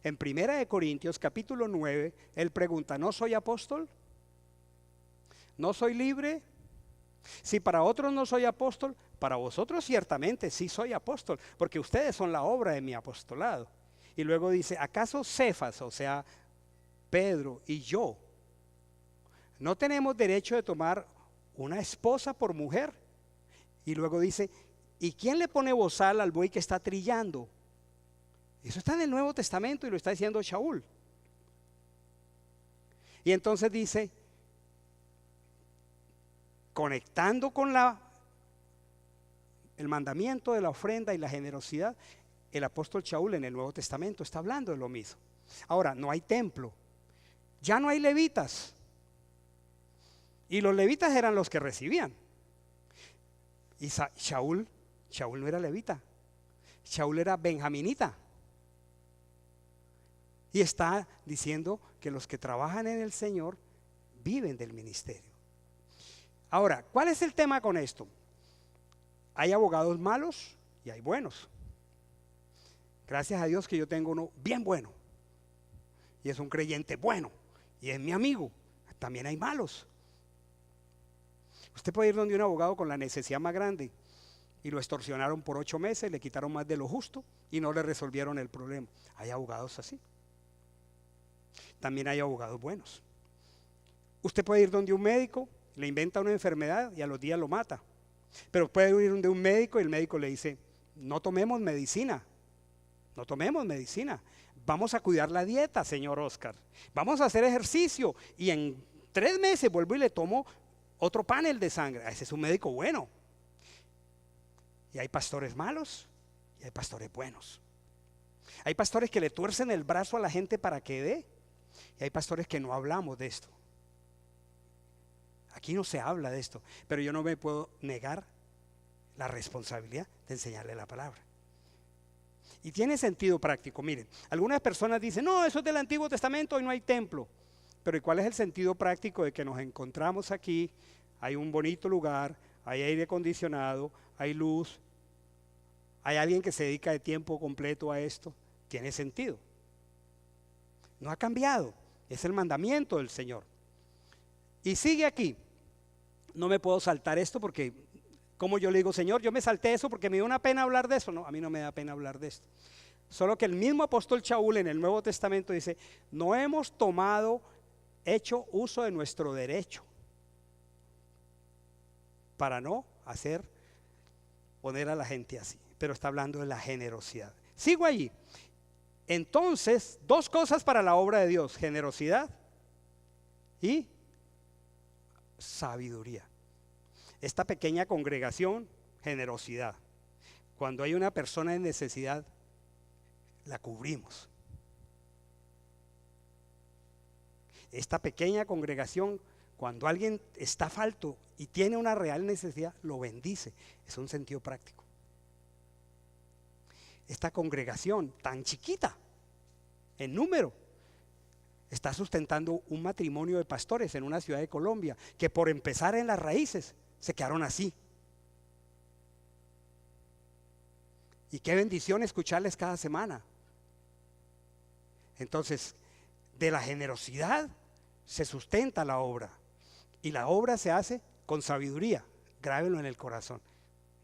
en 1 Corintios capítulo 9, él pregunta: ¿no soy apóstol? ¿No soy libre? Si para otros no soy apóstol, para vosotros ciertamente sí soy apóstol, porque ustedes son la obra de mi apostolado. Y luego dice: ¿acaso Cefas, o sea, Pedro y yo, no tenemos derecho de tomar una esposa por mujer? Y luego dice: ¿y quién le pone bozal al buey que está trillando? Eso está en el Nuevo Testamento y lo está diciendo Shaul. Y entonces dice, conectando con el mandamiento de la ofrenda y la generosidad, el apóstol Shaul en el Nuevo Testamento está hablando de lo mismo. Ahora, no hay templo, ya no hay levitas, y los levitas eran los que recibían. Y Shaul no era levita, Shaul era benjaminita. Y está diciendo que los que trabajan en el Señor viven del ministerio. Ahora, ¿cuál es el tema con esto? Hay abogados malos y hay buenos. Gracias a Dios que yo tengo uno bien bueno, y es un creyente bueno, y es mi amigo. También hay malos. Usted puede ir donde un abogado con la necesidad más grande y lo extorsionaron por 8 meses, le quitaron más de lo justo y no le resolvieron el problema. Hay abogados así. También hay abogados buenos. Usted puede ir donde un médico, le inventa una enfermedad y a los días lo mata. Pero puede ir donde un médico y el médico le dice: no tomemos medicina, no tomemos medicina. Vamos a cuidar la dieta, señor Oscar. Vamos a hacer ejercicio y en 3 meses vuelvo y le tomo otro panel de sangre. Ese es un médico bueno. Y hay pastores malos y hay pastores buenos. Hay pastores que le tuercen el brazo a la gente para que dé, y hay pastores que no hablamos de esto. Aquí no se habla de esto, pero yo no me puedo negar la responsabilidad de enseñarle la palabra. Y tiene sentido práctico. Miren, algunas personas dicen: no, eso es del Antiguo Testamento, hoy no hay templo. Pero ¿y cuál es el sentido práctico de que nos encontramos aquí? Hay un bonito lugar, hay aire acondicionado, hay luz, hay alguien que se dedica de tiempo completo a esto. Tiene sentido. No ha cambiado, es el mandamiento del Señor. Y sigue aquí. No me puedo saltar esto porque, como yo le digo: Señor, yo me salté eso porque me dio una pena hablar de eso. No, a mí no me da pena hablar de esto. Solo que el mismo apóstol Shaul en el Nuevo Testamento dice: no hemos hecho uso de nuestro derecho para no poner a la gente así. Pero está hablando de la generosidad. Sigo allí. Entonces, dos cosas para la obra de Dios: generosidad y sabiduría. Esta pequeña congregación, generosidad. Cuando hay una persona en necesidad, la cubrimos. Esta pequeña congregación, cuando alguien está falto y tiene una real necesidad, lo bendice. Es un sentido práctico. Esta congregación tan chiquita en número está sustentando un matrimonio de pastores en una ciudad de Colombia que, por empezar en las raíces, se quedaron así. Y qué bendición escucharles cada semana. Entonces, de la generosidad se sustenta la obra, y la obra se hace con sabiduría. Grábenlo en el corazón,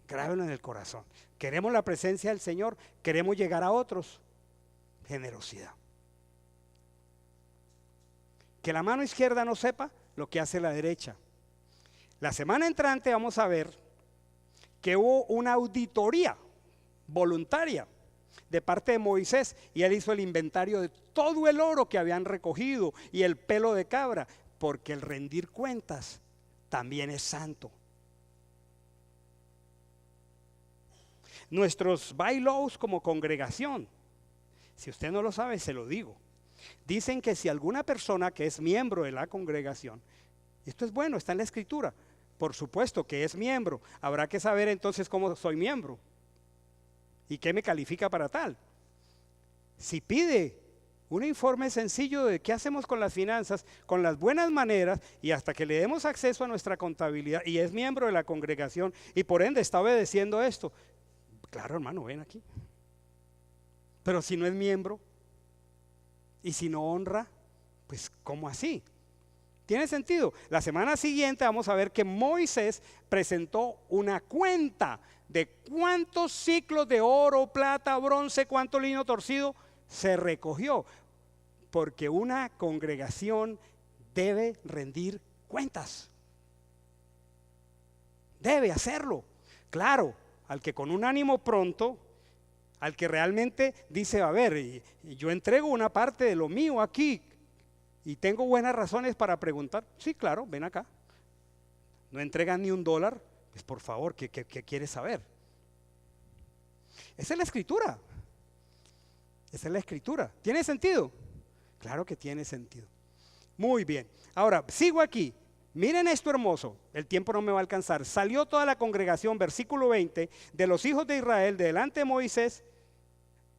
grábenlo en el corazón. Queremos la presencia del Señor, queremos llegar a otros. Generosidad. Que la mano izquierda no sepa lo que hace la derecha. La semana entrante vamos a ver que hubo una auditoría voluntaria de parte de Moisés, y él hizo el inventario de todo el oro que habían recogido y el pelo de cabra, porque el rendir cuentas también es santo. Nuestros bylaws como congregación, si usted no lo sabe, se lo digo, dicen que si alguna persona que es miembro de la congregación, y esto es bueno, está en la escritura, por supuesto que es miembro, habrá que saber entonces cómo soy miembro y qué me califica para tal. Si pide un informe sencillo de qué hacemos con las finanzas, con las buenas maneras, y hasta que le demos acceso a nuestra contabilidad, y es miembro de la congregación y por ende está obedeciendo esto, claro, hermano, ven aquí. Pero si no es miembro y si no honra, pues ¿cómo así? ¿Tiene sentido? La semana siguiente vamos a ver que Moisés presentó una cuenta de cuántos ciclos de oro, plata, bronce, cuánto lino torcido se recogió, porque una congregación debe rendir cuentas, debe hacerlo. Claro, al que con un ánimo pronto, al que realmente dice, a ver, y yo entrego una parte de lo mío aquí y tengo buenas razones para preguntar, sí, claro, ven acá. No entregan ni $1, pues por favor, ¿qué quieres saber? Esa es la escritura. Esa es la escritura. ¿Tiene sentido? Claro que tiene sentido. Muy bien. Ahora, sigo aquí. Miren esto hermoso. El tiempo no me va a alcanzar. Salió toda la congregación, versículo 20, de los hijos de Israel, de delante de Moisés.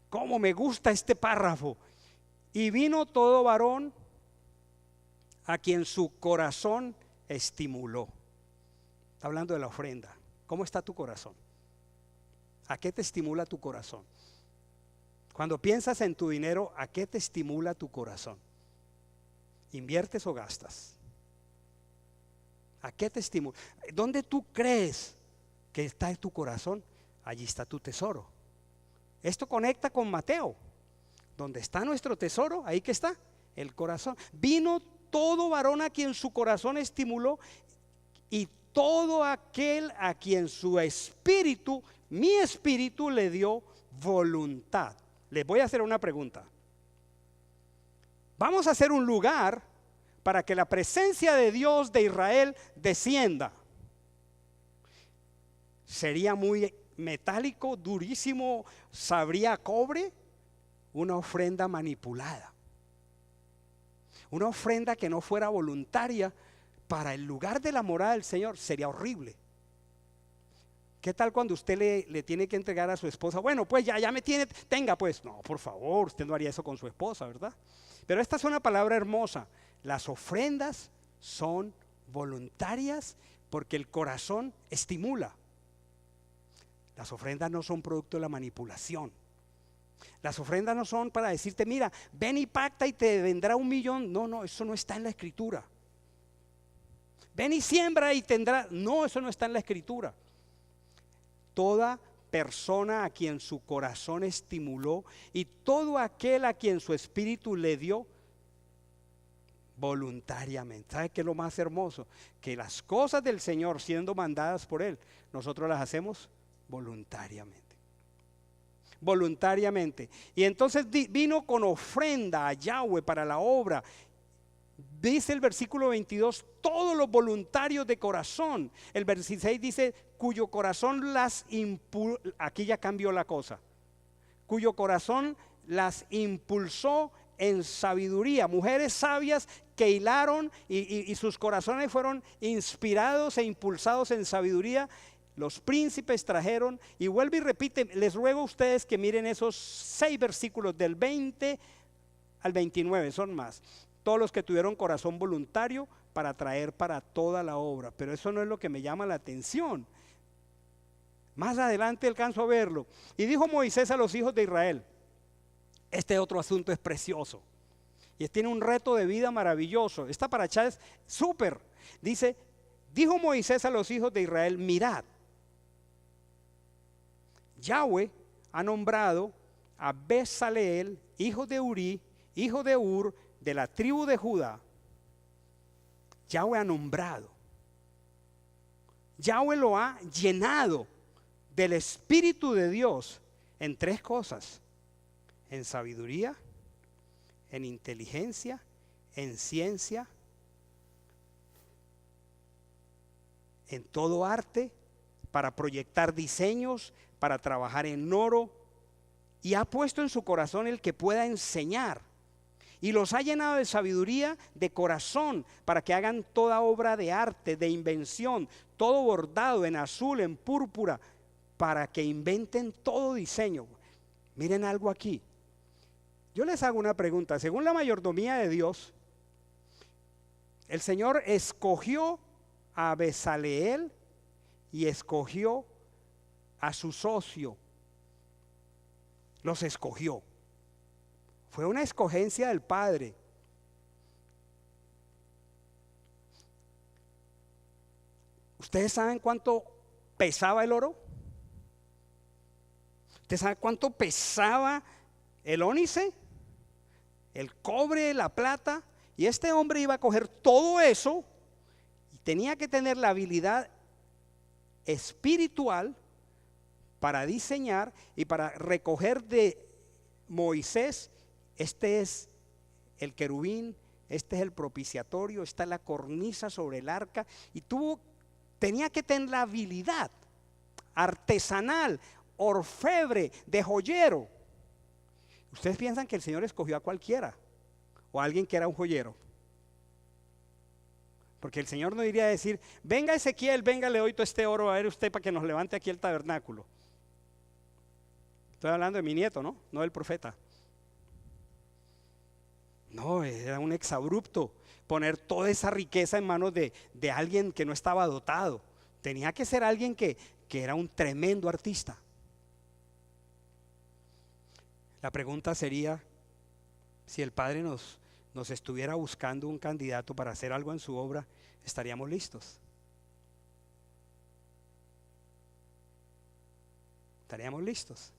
Cómo me gusta este párrafo. Y vino todo varón a quien su corazón estimuló. Está hablando de la ofrenda. ¿Cómo está tu corazón? ¿A qué te estimula tu corazón? Cuando piensas en tu dinero, ¿a qué te estimula tu corazón? ¿Inviertes o gastas? ¿A qué te estimula? ¿Dónde tú crees que está tu corazón? Allí está tu tesoro. Esto conecta con Mateo. ¿Dónde está nuestro tesoro? Ahí que está, el corazón. Vino todo varón a quien su corazón estimuló, y todo aquel a quien su espíritu, mi espíritu, le dio voluntad. Les voy a hacer una pregunta. Vamos a hacer un lugar para que la presencia de Dios de Israel descienda. Sería muy metálico, durísimo, sabría a cobre. Una ofrenda manipulada, una ofrenda que no fuera voluntaria para el lugar de la morada del Señor, sería horrible. ¿Qué tal cuando usted le tiene que entregar a su esposa? Bueno, pues ya me tiene, tenga pues. No, por favor, usted no haría eso con su esposa, ¿verdad? Pero esta es una palabra hermosa. Las ofrendas son voluntarias porque el corazón estimula. Las ofrendas no son producto de la manipulación. Las ofrendas no son para decirte, mira, ven y pacta y te vendrá 1,000,000. No, eso no está en la escritura. Ven y siembra y tendrá. No, eso no está en la escritura. Toda persona a quien su corazón estimuló y todo aquel a quien su espíritu le dio voluntariamente. ¿Sabe qué es lo más hermoso? Que las cosas del Señor, siendo mandadas por Él, nosotros las hacemos voluntariamente. voluntariamente. Y entonces vino con ofrenda a Yahweh para la obra. Dice el versículo 22, todos los voluntarios de corazón. El versículo 16 dice, cuyo corazón aquí ya cambió la cosa, cuyo corazón las impulsó en sabiduría. Mujeres sabias que hilaron y sus corazones fueron inspirados e impulsados en sabiduría. Los príncipes trajeron, y vuelve y repite, les ruego a ustedes que miren esos 6 versículos del 20 al 29, son más. Todos los que tuvieron corazón voluntario para traer para toda la obra. Pero eso no es lo que me llama la atención. Más adelante alcanzo a verlo. Y dijo Moisés a los hijos de Israel, este otro asunto es precioso y tiene un reto de vida maravilloso. Esta paracha es súper. Dice, dijo Moisés a los hijos de Israel, mirad, Yahweh ha nombrado a Bezaleel, hijo de Uri, hijo de Ur, de la tribu de Judá. Yahweh ha nombrado. Yahweh lo ha llenado del Espíritu de Dios en 3 cosas: en sabiduría, en inteligencia, en ciencia, en todo arte, para proyectar diseños, para trabajar en oro, y ha puesto en su corazón el que pueda enseñar, y los ha llenado de sabiduría de corazón para que hagan toda obra de arte, de invención, todo bordado en azul, en púrpura, para que inventen todo diseño. Miren algo aquí. Yo les hago una pregunta. Según la mayordomía de Dios, el Señor escogió a Bezaleel y escogió a su socio. Los escogió. Fue una escogencia del Padre. ¿Ustedes saben cuánto pesaba el oro? ¿Ustedes saben cuánto pesaba el ónice, el cobre, la plata? Y este hombre iba a coger todo eso y tenía que tener la habilidad espiritual para diseñar y para recoger de Moisés. Este es el querubín, este es el propiciatorio, esta es la cornisa sobre el arca, y tenía que tener la habilidad artesanal, orfebre, de joyero. Ustedes piensan que el Señor escogió a cualquiera o a alguien que era un joyero, porque el Señor no iría a decir, venga Ezequiel, venga, le doy todo este oro a ver usted para que nos levante aquí el tabernáculo. Estoy hablando de mi nieto, no del profeta. No, era un exabrupto poner toda esa riqueza en manos de alguien que no estaba dotado. Tenía que ser alguien que era un tremendo artista. La pregunta sería, si el Padre nos estuviera buscando un candidato para hacer algo en su obra, ¿estaríamos listos? ¿Estaríamos listos?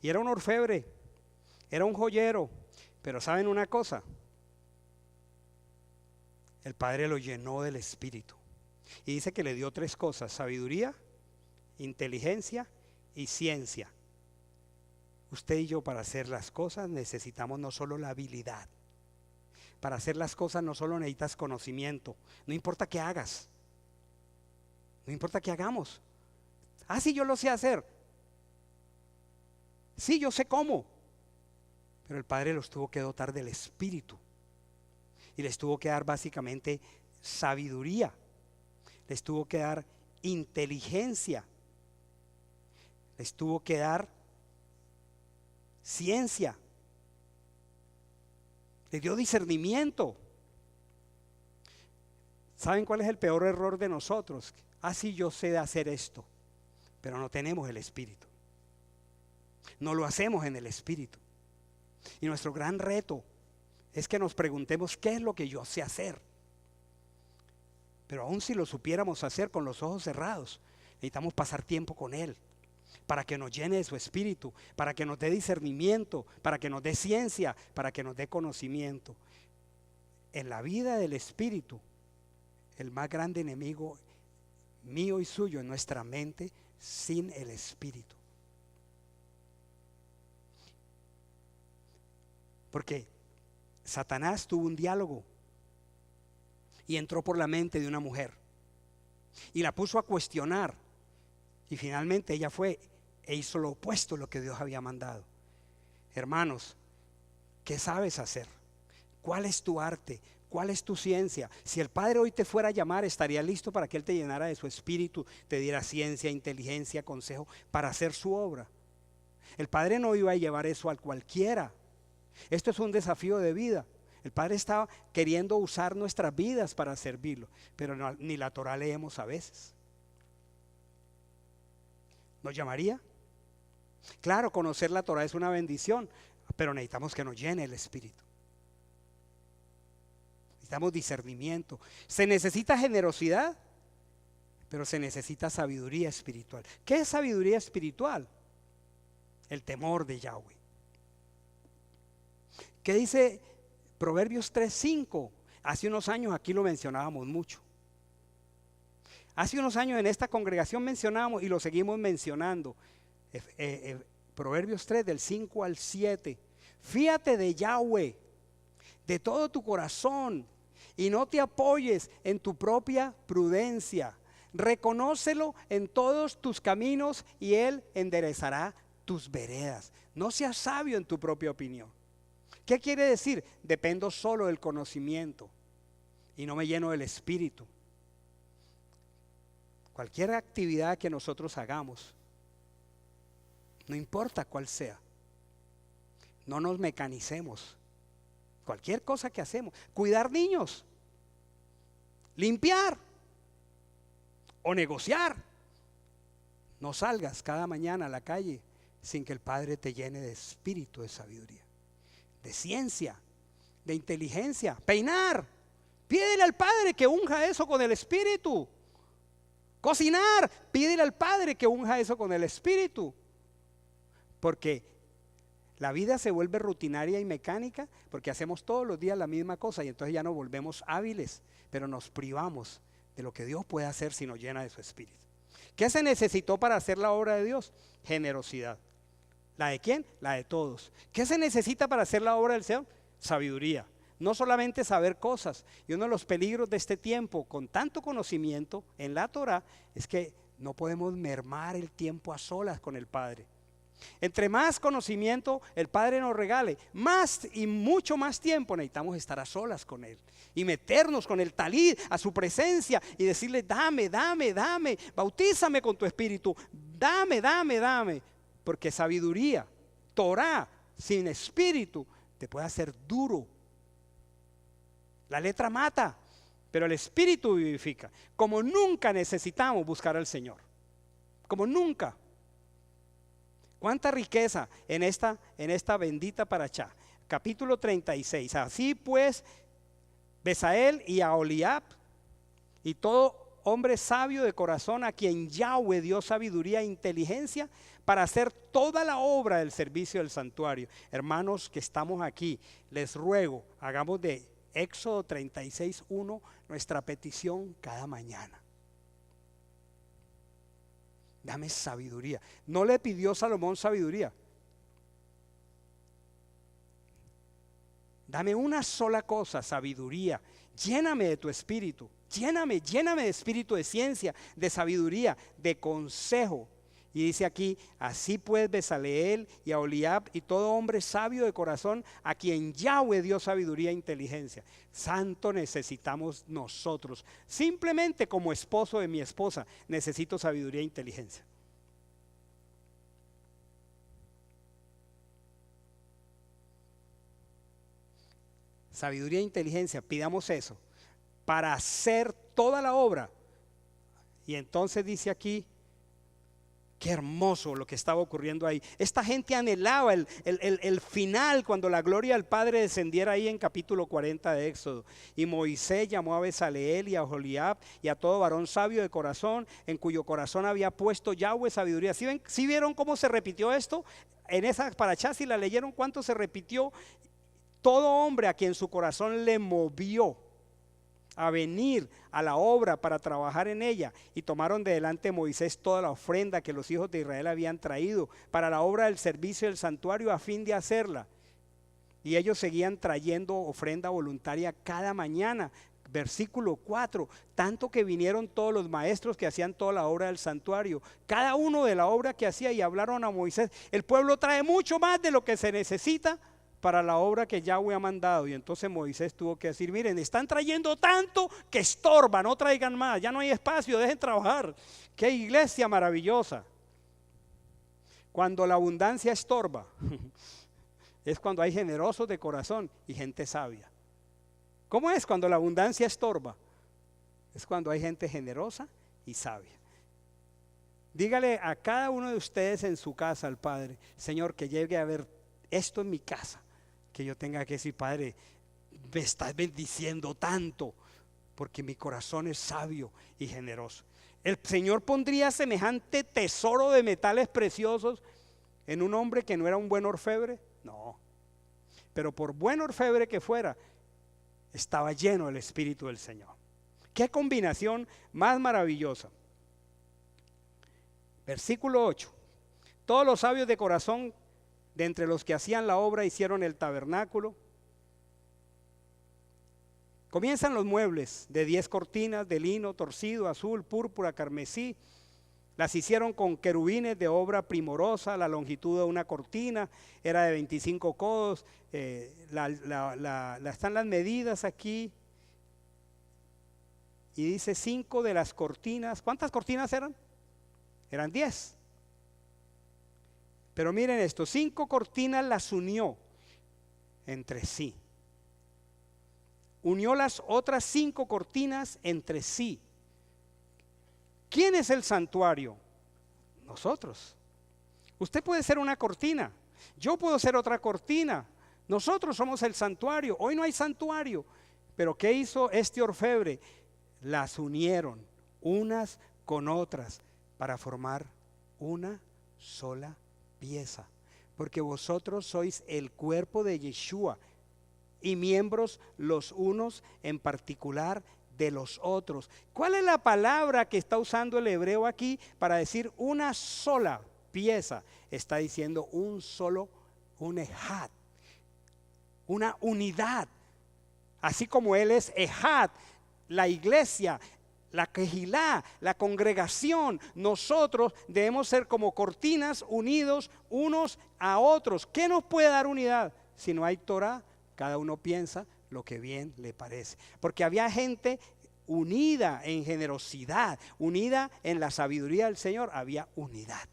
Y era un orfebre, era un joyero, pero ¿saben una cosa? El Padre lo llenó del Espíritu y dice que le dio 3 cosas: sabiduría, inteligencia y ciencia. Usted y yo, para hacer las cosas necesitamos no solo la habilidad. Para hacer las cosas no solo necesitas conocimiento. No importa qué hagas, no importa qué hagamos. Sí, yo lo sé hacer. Sí, yo sé cómo. Pero el Padre los tuvo que dotar del Espíritu y les tuvo que dar básicamente sabiduría, les tuvo que dar inteligencia, les tuvo que dar ciencia, les dio discernimiento. ¿Saben cuál es el peor error de nosotros? Sí, yo sé de hacer esto, pero no tenemos el Espíritu, no lo hacemos en el Espíritu. Y nuestro gran reto es que nos preguntemos, ¿qué es lo que yo sé hacer? Pero aun si lo supiéramos hacer con los ojos cerrados, necesitamos pasar tiempo con Él para que nos llene de su Espíritu, para que nos dé discernimiento, para que nos dé ciencia, para que nos dé conocimiento. En la vida del Espíritu, el más grande enemigo mío y suyo es nuestra mente sin el Espíritu. Porque Satanás tuvo un diálogo y entró por la mente de una mujer y la puso a cuestionar, y finalmente ella fue e hizo lo opuesto a lo que Dios había mandado. Hermanos, ¿qué sabes hacer? ¿Cuál es tu arte? ¿Cuál es tu ciencia? Si el Padre hoy te fuera a llamar, estaría listo para que Él te llenara de su espíritu, te diera ciencia, inteligencia, consejo para hacer su obra. El Padre no iba a llevar eso a cualquiera. Esto es un desafío de vida. El Padre estaba queriendo usar nuestras vidas para servirlo, pero no, ni la Torah leemos a veces. ¿Nos llamaría? Claro, conocer la Torah es una bendición, pero necesitamos que nos llene el Espíritu. Necesitamos discernimiento. Se necesita generosidad, pero se necesita sabiduría espiritual. ¿Qué es sabiduría espiritual? El temor de Yahweh. ¿Qué dice Proverbios 3:5? Hace unos años aquí lo mencionábamos mucho. Hace unos años en esta congregación mencionábamos y lo seguimos mencionando. Proverbios 3 del 5 al 7. Fíate de Yahweh de todo tu corazón y no te apoyes en tu propia prudencia. Reconócelo en todos tus caminos y Él enderezará tus veredas. No seas sabio en tu propia opinión. ¿Qué quiere decir? Dependo solo del conocimiento y no me lleno del Espíritu. Cualquier actividad que nosotros hagamos, no importa cuál sea, no nos mecanicemos. Cualquier cosa que hacemos, cuidar niños, limpiar o negociar, no salgas cada mañana a la calle sin que el Padre te llene de espíritu de sabiduría, de ciencia, de inteligencia. Peinar, pídele al Padre que unja eso con el Espíritu. Cocinar, pídele al Padre que unja eso con el Espíritu. Porque la vida se vuelve rutinaria y mecánica porque hacemos todos los días la misma cosa y entonces ya nos volvemos hábiles, pero nos privamos de lo que Dios puede hacer si nos llena de su Espíritu. ¿Qué se necesitó para hacer la obra de Dios? Generosidad. ¿La de quién? La de todos. ¿Qué se necesita para hacer la obra del Señor? Sabiduría. No solamente saber cosas. Y uno de los peligros de este tiempo con tanto conocimiento en la Torah es que no podemos mermar el tiempo a solas con el Padre. Entre más conocimiento el Padre nos regale, más y mucho más tiempo necesitamos estar a solas con Él y meternos con el talid a su presencia y decirle: dame, dame, dame, bautízame con tu Espíritu, dame, dame, dame. Porque sabiduría, Torah sin Espíritu te puede hacer duro. La letra mata, pero el Espíritu vivifica. Como nunca necesitamos buscar al Señor, como nunca. ¿Cuánta riqueza en esta bendita parashá? Capítulo 36. Así pues, Besael y Aholiab y todo hombre sabio de corazón a quien Yahweh dio sabiduría e inteligencia para hacer toda la obra del servicio del santuario. Hermanos que estamos aquí, les ruego, hagamos de Éxodo 36:1 nuestra petición cada mañana. Dame sabiduría. No le pidió Salomón sabiduría. Dame una sola cosa, sabiduría. Lléname de tu espíritu. Lléname de espíritu de ciencia, de sabiduría, de consejo. Y dice aquí: así pues Besaleel y Aholiab y todo hombre sabio de corazón a quien Yahweh dio sabiduría e inteligencia. Santo necesitamos nosotros. Simplemente como esposo de mi esposa necesito sabiduría e inteligencia. Sabiduría e inteligencia, pidamos eso para hacer toda la obra. Y entonces dice aquí: qué hermoso lo que estaba ocurriendo ahí. Esta gente anhelaba el final, cuando la gloria del Padre descendiera ahí en capítulo 40 de Éxodo. Y Moisés llamó a Besaleel y a Aholiab y a todo varón sabio de corazón, en cuyo corazón había puesto Yahweh sabiduría. ¿Sí vieron cómo se repitió esto? En esa parashá, si la leyeron, ¿cuánto se repitió? Todo hombre a quien su corazón le movió a venir a la obra para trabajar en ella, y tomaron de delante de Moisés toda la ofrenda que los hijos de Israel habían traído para la obra del servicio del santuario a fin de hacerla. Y ellos seguían trayendo ofrenda voluntaria cada mañana. Versículo 4, tanto que vinieron todos los maestros que hacían toda la obra del santuario, cada uno de la obra que hacía, y hablaron a Moisés: el pueblo trae mucho más de lo que se necesita para la obra que Yahweh ha mandado. Y entonces Moisés tuvo que decir: miren, están trayendo tanto que estorba, no traigan más, ya no hay espacio, dejen trabajar. Qué iglesia maravillosa. Cuando la abundancia estorba es cuando hay generosos de corazón y gente sabia. ¿Cómo es cuando la abundancia estorba? Es cuando hay gente generosa y sabia. Dígale a cada uno de ustedes en su casa al Padre: Señor, que llegue a ver esto en mi casa, que yo tenga que decir: Padre, me estás bendiciendo tanto, porque mi corazón es sabio y generoso. El Señor pondría semejante tesoro de metales preciosos en un hombre que no era un buen orfebre. No, pero por buen orfebre que fuera, estaba lleno del Espíritu del Señor. Qué combinación más maravillosa. Versículo 8. Todos los sabios de corazón de entre los que hacían la obra hicieron el tabernáculo. Comienzan los muebles de 10 cortinas de lino torcido, azul, púrpura, carmesí. Las hicieron con querubines de obra primorosa. La longitud de una cortina era de 25 codos. Están las medidas aquí. Y dice 5 de las cortinas. ¿Cuántas cortinas eran? Eran 10. Pero miren esto: 5 cortinas las unió entre sí. Unió las otras 5 cortinas entre sí. ¿Quién es el santuario? Nosotros. Usted puede ser una cortina, yo puedo ser otra cortina. Nosotros somos el santuario. Hoy no hay santuario, pero ¿qué hizo este orfebre? Las unieron unas con otras para formar una sola pieza, porque vosotros sois el cuerpo de Yeshua y miembros los unos en particular de los otros. ¿Cuál es la palabra que está usando el hebreo aquí para decir una sola pieza? Está diciendo un solo, un ejad, una unidad. Así como él es ejad, la iglesia, la quejilá, la congregación, nosotros debemos ser como cortinas unidos unos a otros. ¿Qué nos puede dar unidad? Si no hay Torah, cada uno piensa lo que bien le parece. Porque había gente unida en generosidad, unida en la sabiduría del Señor, había unidad.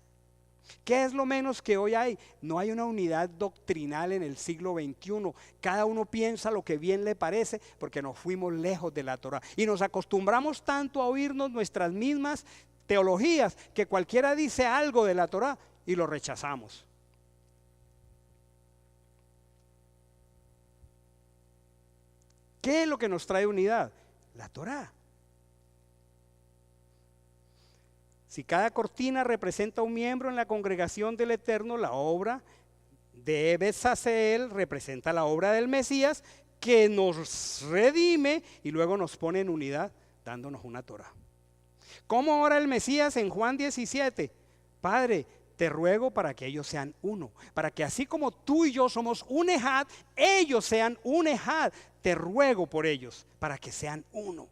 ¿Qué es lo menos que hoy hay? No hay una unidad doctrinal en el siglo XXI. Cada uno piensa lo que bien le parece, porque nos fuimos lejos de la Torah y nos acostumbramos tanto a oírnos nuestras mismas teologías que cualquiera dice algo de la Torah y lo rechazamos. ¿Qué es lo que nos trae unidad? La Torah. Si cada cortina representa un miembro en la congregación del Eterno, la obra de Bezaseel representa la obra del Mesías, que nos redime y luego nos pone en unidad, dándonos una Torah. ¿Cómo ora el Mesías en Juan 17? Padre, te ruego para que ellos sean uno, para que así como tú y yo somos un ejad, ellos sean un ejad. Te ruego por ellos, para que sean uno.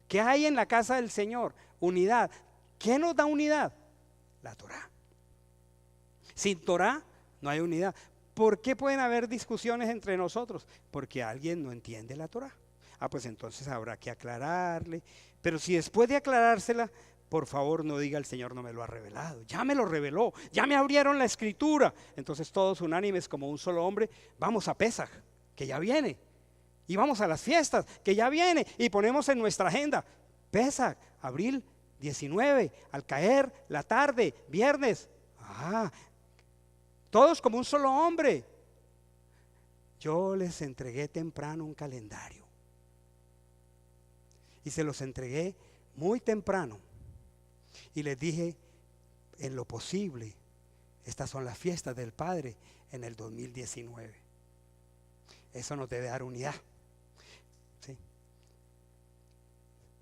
¿Qué hay en la casa del Señor? Unidad. ¿Qué nos da unidad? La Torah. Sin Torah no hay unidad. ¿Por qué pueden haber discusiones entre nosotros? Porque alguien no entiende la Torah. Pues entonces habrá que aclararle. Pero si después de aclarársela, por favor no diga: el Señor no me lo ha revelado. Ya me lo reveló, ya me abrieron la escritura. Entonces todos unánimes como un solo hombre, vamos a Pesaj, que ya viene. Y vamos a las fiestas, que ya viene. Y ponemos en nuestra agenda: Pesaj, abril 19, al caer la tarde, viernes. Todos como un solo hombre. Yo les entregué temprano un calendario y se los entregué muy temprano y les dije: en lo posible, estas son las fiestas del Padre en el 2019. Eso nos debe dar unidad. ¿Sí?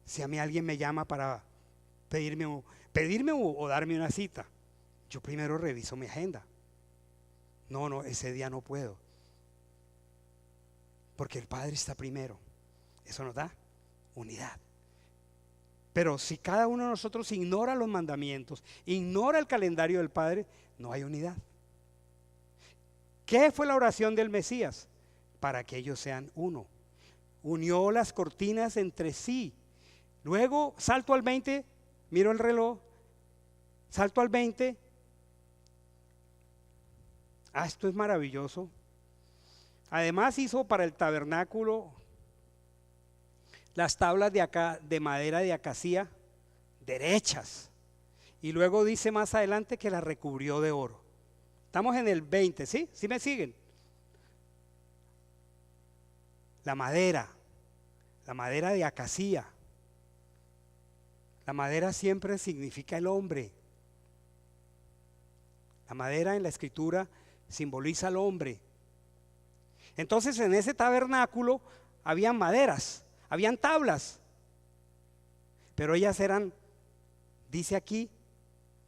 Si a mí alguien me llama para pedirme o darme una cita, yo primero reviso mi agenda. No, ese día no puedo. porque el Padre está primero. Eso nos da unidad. Pero si cada uno de nosotros ignora los mandamientos, ignora el calendario del Padre, no hay unidad. ¿Qué fue la oración del Mesías? Para que ellos sean uno. Unió las cortinas entre sí. Luego salto al 20, miro el reloj, salto al 20. Esto es maravilloso. Además hizo para el tabernáculo las tablas de madera de acacía derechas. Y luego dice más adelante que las recubrió de oro. Estamos en el 20, ¿sí? ¿Sí me siguen? La madera de acacía. La madera siempre significa el hombre. La madera en la escritura simboliza al hombre. Entonces en ese tabernáculo habían maderas, habían tablas, pero ellas eran, dice aquí,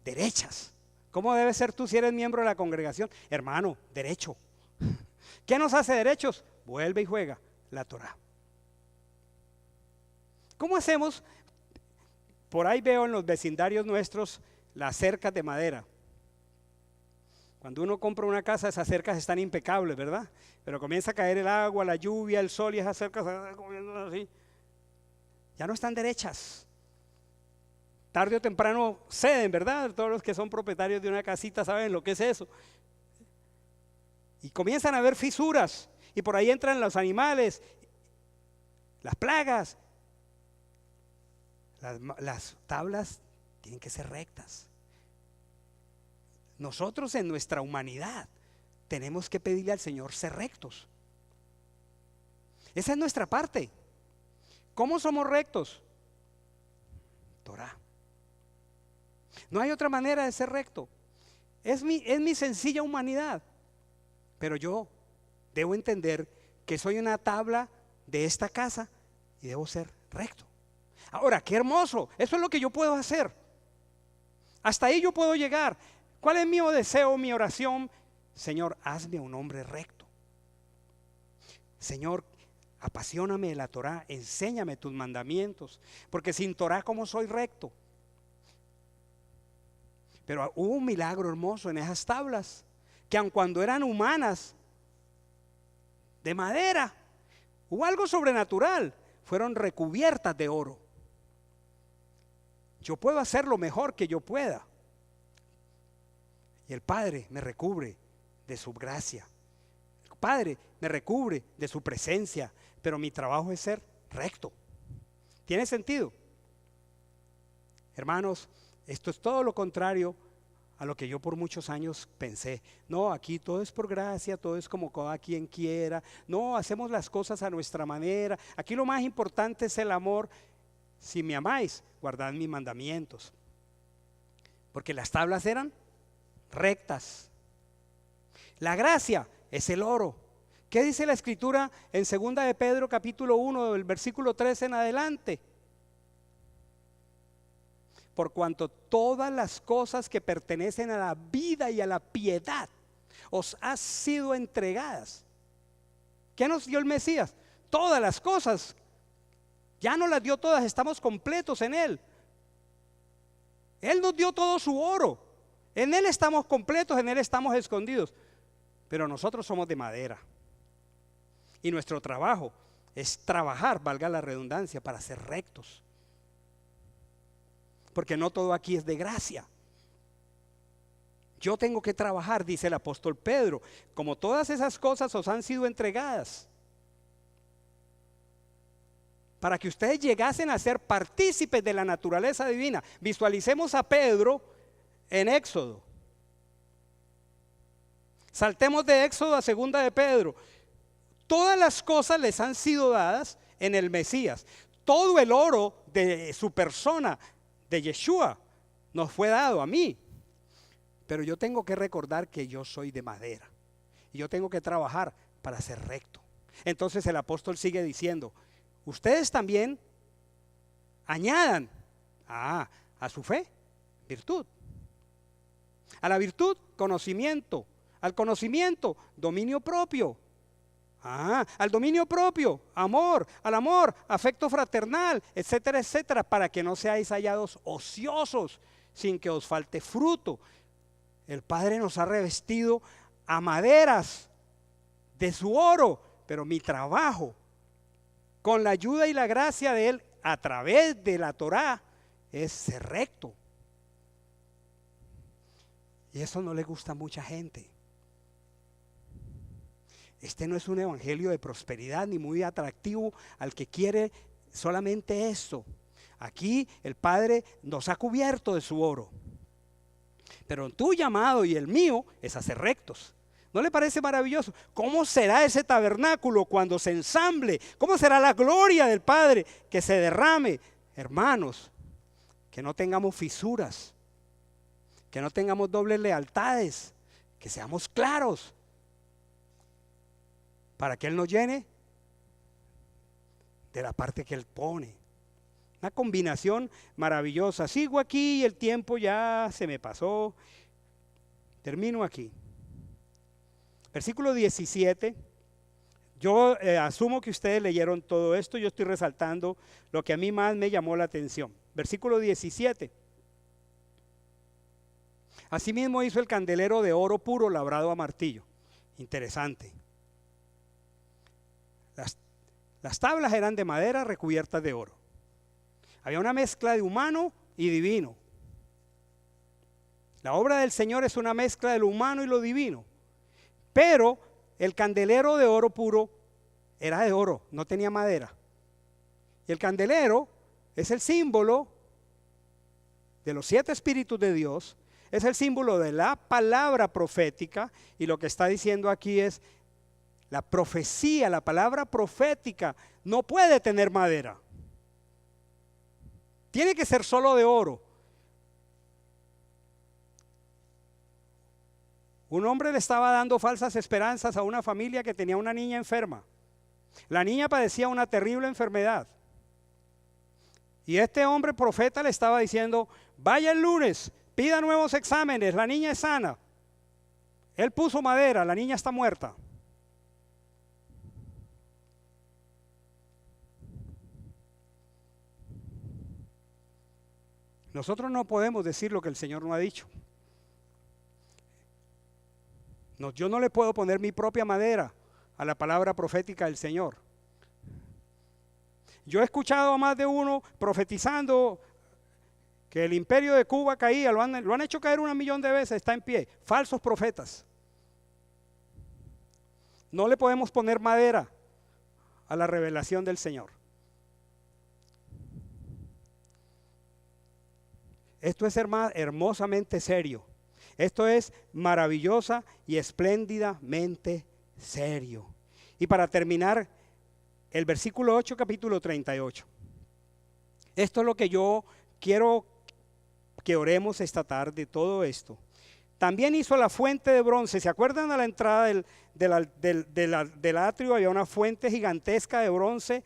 derechas. ¿Cómo debes ser tú si eres miembro de la congregación? Hermano, derecho. ¿Qué nos hace derechos? Vuelve y juega la Torá. ¿Cómo hacemos? Por ahí veo en los vecindarios nuestros las cercas de madera. Cuando uno compra una casa, esas cercas están impecables, ¿verdad? Pero comienza a caer el agua, la lluvia, el sol y esas cercas así, ya no están derechas. Tarde o temprano ceden, ¿verdad? Todos los que son propietarios de una casita saben lo que es eso. Y comienzan a haber fisuras y por ahí entran los animales, las plagas. Las tablas tienen que ser rectas. Nosotros en nuestra humanidad tenemos que pedirle al Señor ser rectos. Esa es nuestra parte. ¿Cómo somos rectos? Torá. No hay otra manera de ser recto. Es mi sencilla humanidad. Pero yo debo entender que soy una tabla de esta casa y debo ser recto. Ahora, qué hermoso. Eso es lo que yo puedo hacer. Hasta ahí yo puedo llegar. ¿Cuál es mi deseo, mi oración? Señor, hazme un hombre recto. Señor, apasioname de la Torá, enséñame tus mandamientos, porque sin Torá, ¿cómo soy recto? Pero hubo un milagro hermoso en esas tablas, que aun cuando eran humanas, de madera, hubo algo sobrenatural, fueron recubiertas de oro. Yo puedo hacer lo mejor que yo pueda. Y el Padre me recubre de su gracia. El Padre me recubre de su presencia. Pero mi trabajo es ser recto. ¿Tiene sentido? Hermanos, esto es todo lo contrario a lo que yo por muchos años pensé. No, aquí todo es por gracia, todo es como cada quien quiera. No, hacemos las cosas a nuestra manera. Aquí lo más importante es el amor. Si me amáis, guardad mis mandamientos. Porque las tablas eran rectas. La gracia es el oro. ¿Qué dice la escritura en 2 de Pedro capítulo 1 del versículo 13 en adelante? Por cuanto todas las cosas que pertenecen a la vida y a la piedad os han sido entregadas. ¿Qué nos dio el Mesías? Todas las cosas. Ya nos las dio todas, estamos completos en Él. Él nos dio todo su oro. En Él estamos completos, en Él estamos escondidos. Pero nosotros somos de madera. Y nuestro trabajo es trabajar, valga la redundancia, para ser rectos. Porque no todo aquí es de gracia. Yo tengo que trabajar, dice el apóstol Pedro, como todas esas cosas os han sido entregadas, para que ustedes llegasen a ser partícipes de la naturaleza divina. Visualicemos a Pedro en Éxodo. Saltemos de Éxodo a 2 de Pedro. Todas las cosas les han sido dadas en el Mesías. Todo el oro de su persona, de Yeshua, nos fue dado a mí. Pero yo tengo que recordar que yo soy de madera. Y yo tengo que trabajar para ser recto. Entonces el apóstol sigue diciendo, ustedes también añadan a su fe virtud. A la virtud, conocimiento. Al conocimiento, dominio propio. Al dominio propio, al amor, afecto fraternal, etcétera, etcétera, para que no seáis hallados ociosos, sin que os falte fruto. El Padre nos ha revestido a maderas de su oro, pero mi trabajo, con la ayuda y la gracia de Él, a través de la Torá, es ser recto. Y eso no le gusta a mucha gente. Este no es un evangelio de prosperidad ni muy atractivo al que quiere solamente esto. Aquí el Padre nos ha cubierto de su oro. Pero tu llamado y el mío es a ser rectos. ¿No le parece maravilloso? ¿Cómo será ese tabernáculo cuando se ensamble? ¿Cómo será la gloria del Padre que se derrame? Hermanos, que no tengamos fisuras, que no tengamos dobles lealtades, que seamos claros, para que Él nos llene de la parte que Él pone. Una combinación maravillosa. Sigo aquí y el tiempo ya se me pasó. Termino aquí. Versículo 17. Yo asumo que ustedes leyeron todo esto. Yo estoy resaltando lo que a mí más me llamó la atención. Versículo 17. Asimismo hizo el candelero de oro puro labrado a martillo. Interesante. Las tablas eran de madera recubiertas de oro. Había una mezcla de humano y divino. La obra del Señor es una mezcla de lo humano y lo divino. Pero el candelero de oro puro era de oro, no tenía madera. Y el candelero es el símbolo de los 7 espíritus de Dios, es el símbolo de la palabra profética, y lo que está diciendo aquí es la profecía, la palabra profética no puede tener madera. Tiene que ser solo de oro. Un hombre le estaba dando falsas esperanzas a una familia que tenía una niña enferma. La niña padecía una terrible enfermedad. Y este hombre profeta le estaba diciendo, vaya el lunes, pida nuevos exámenes, la niña es sana. Él puso madera, la niña está muerta. Nosotros no podemos decir lo que el Señor no ha dicho. No, yo no le puedo poner mi propia madera a la palabra profética del Señor. Yo he escuchado a más de uno profetizando que el imperio de Cuba caía, lo han hecho caer 1.000.000 de veces, está en pie. Falsos profetas. No le podemos poner madera a la revelación del Señor. Esto es hermosamente serio. Esto es maravillosa y espléndidamente serio. Y para terminar, el versículo 8, capítulo 38. Esto es lo que yo quiero que oremos esta tarde, todo esto. También hizo la fuente de bronce. ¿Se acuerdan a la entrada del atrio? Había una fuente gigantesca de bronce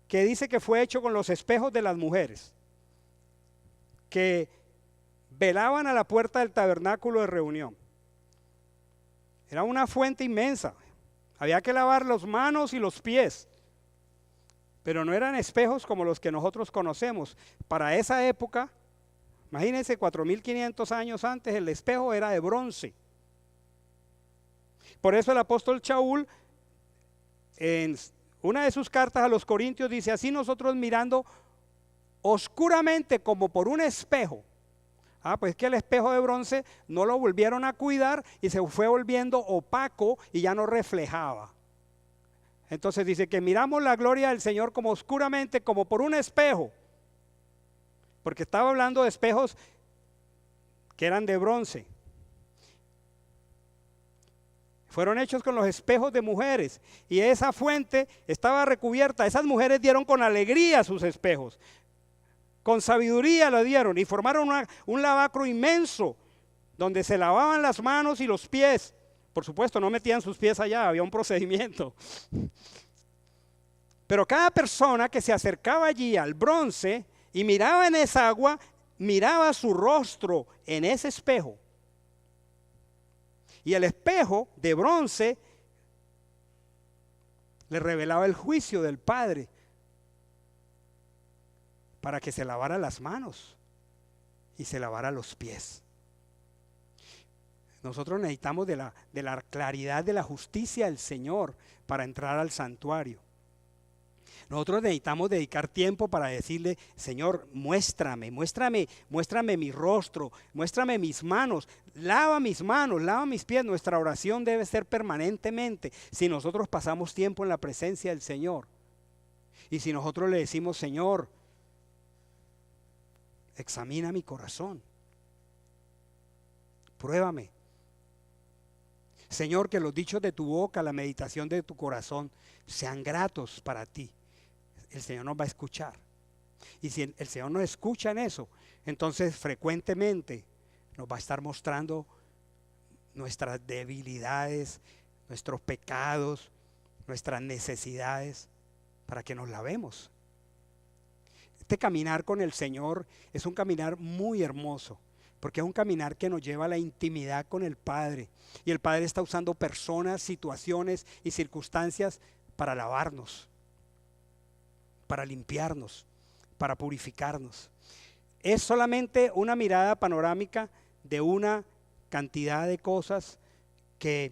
que dice que fue hecho con los espejos de las mujeres que velaban a la puerta del tabernáculo de reunión. Era una fuente inmensa. Había que lavar las manos y los pies. Pero no eran espejos como los que nosotros conocemos. Para esa época, imagínense, 4.500 años antes, el espejo era de bronce. Por eso el apóstol Shaul, en una de sus cartas a los Corintios, dice, así nosotros mirando oscuramente como por un espejo. Pues que el espejo de bronce no lo volvieron a cuidar y se fue volviendo opaco y ya no reflejaba. Entonces dice que miramos la gloria del Señor como oscuramente, como por un espejo. Porque estaba hablando de espejos que eran de bronce. Fueron hechos con los espejos de mujeres y esa fuente estaba recubierta. Esas mujeres dieron con alegría sus espejos. Con sabiduría lo dieron y formaron un lavacro inmenso donde se lavaban las manos y los pies. Por supuesto, no metían sus pies allá, había un procedimiento. Pero cada persona que se acercaba allí al bronce y miraba en esa agua, miraba su rostro en ese espejo. Y el espejo de bronce le revelaba el juicio del Padre para que se lavara las manos y se lavara los pies. Nosotros necesitamos de la claridad de la justicia del Señor para entrar al santuario. Nosotros necesitamos dedicar tiempo para decirle: Señor, muéstrame mi rostro, muéstrame mis manos, lava mis pies. Nuestra oración debe ser permanentemente. Si nosotros pasamos tiempo en la presencia del Señor, y si nosotros le decimos: Señor, examina mi corazón, pruébame. Señor, que los dichos de tu boca, la meditación de tu corazón sean gratos para ti. El Señor nos va a escuchar. Y si el Señor nos escucha en eso, entonces frecuentemente nos va a estar mostrando nuestras debilidades, nuestros pecados, nuestras necesidades, para que nos lavemos. Este caminar con el Señor es un caminar muy hermoso, porque es un caminar que nos lleva a la intimidad con el Padre. Y el Padre está usando personas, situaciones y circunstancias para lavarnos, para limpiarnos, para purificarnos. Es solamente una mirada panorámica de una cantidad de cosas que,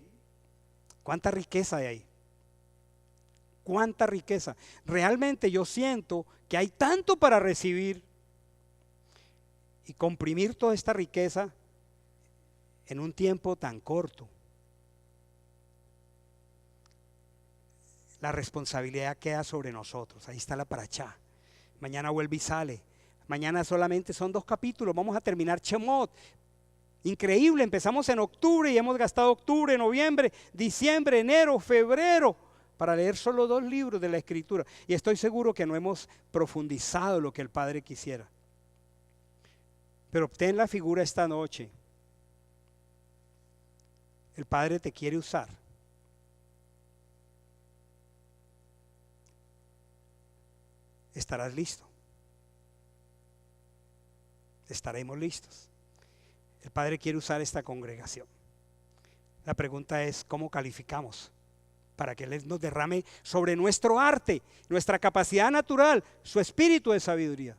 cuánta riqueza hay ahí, cuánta riqueza. Realmente yo siento que hay tanto para recibir, y comprimir toda esta riqueza en un tiempo tan corto. La responsabilidad queda sobre nosotros. Ahí está la parachá. Mañana vuelve y sale. Mañana solamente son 2 capítulos. Vamos a terminar Shemot. Increíble, empezamos en octubre y hemos gastado octubre, noviembre, diciembre, enero, febrero para leer solo 2 libros de la Escritura. Y estoy seguro que no hemos profundizado lo que el Padre quisiera. Pero ten la figura esta noche. El Padre te quiere usar. ¿Estarás listo? Estaremos listos. El Padre quiere usar esta congregación. La pregunta es: ¿cómo calificamos para que Él nos derrame sobre nuestro arte, nuestra capacidad natural, su espíritu de sabiduría?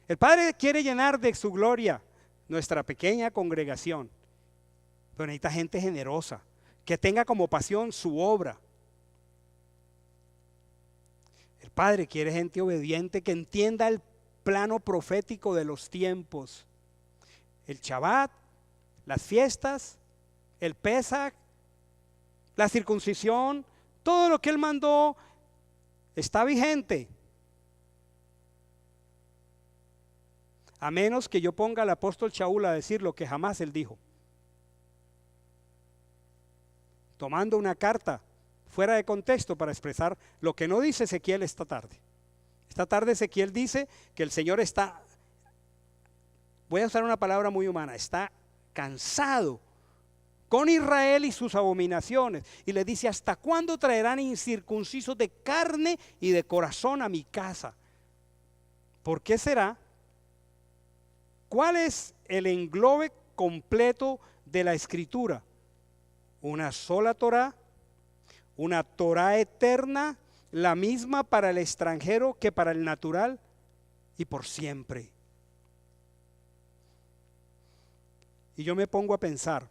El Padre quiere llenar de su gloria nuestra pequeña congregación, pero necesita gente generosa, que tenga como pasión su obra. El Padre quiere gente obediente que entienda el plano profético de los tiempos. El Shabbat, las fiestas, el Pesaj, la circuncisión, todo lo que Él mandó está vigente. A menos que yo ponga al apóstol Shaul a decir lo que jamás él dijo, tomando una carta fuera de contexto para expresar lo que no dice Ezequiel esta tarde. Esta tarde Ezequiel dice que el Señor está, voy a usar una palabra muy humana, está cansado con Israel y sus abominaciones, y le dice: ¿hasta cuándo traerán incircuncisos de carne y de corazón a mi casa? ¿Por qué será? ¿Cuál es el englobe completo de la Escritura? Una sola Torá, una Torá eterna, la misma para el extranjero que para el natural, y por siempre. Y yo me pongo a pensar,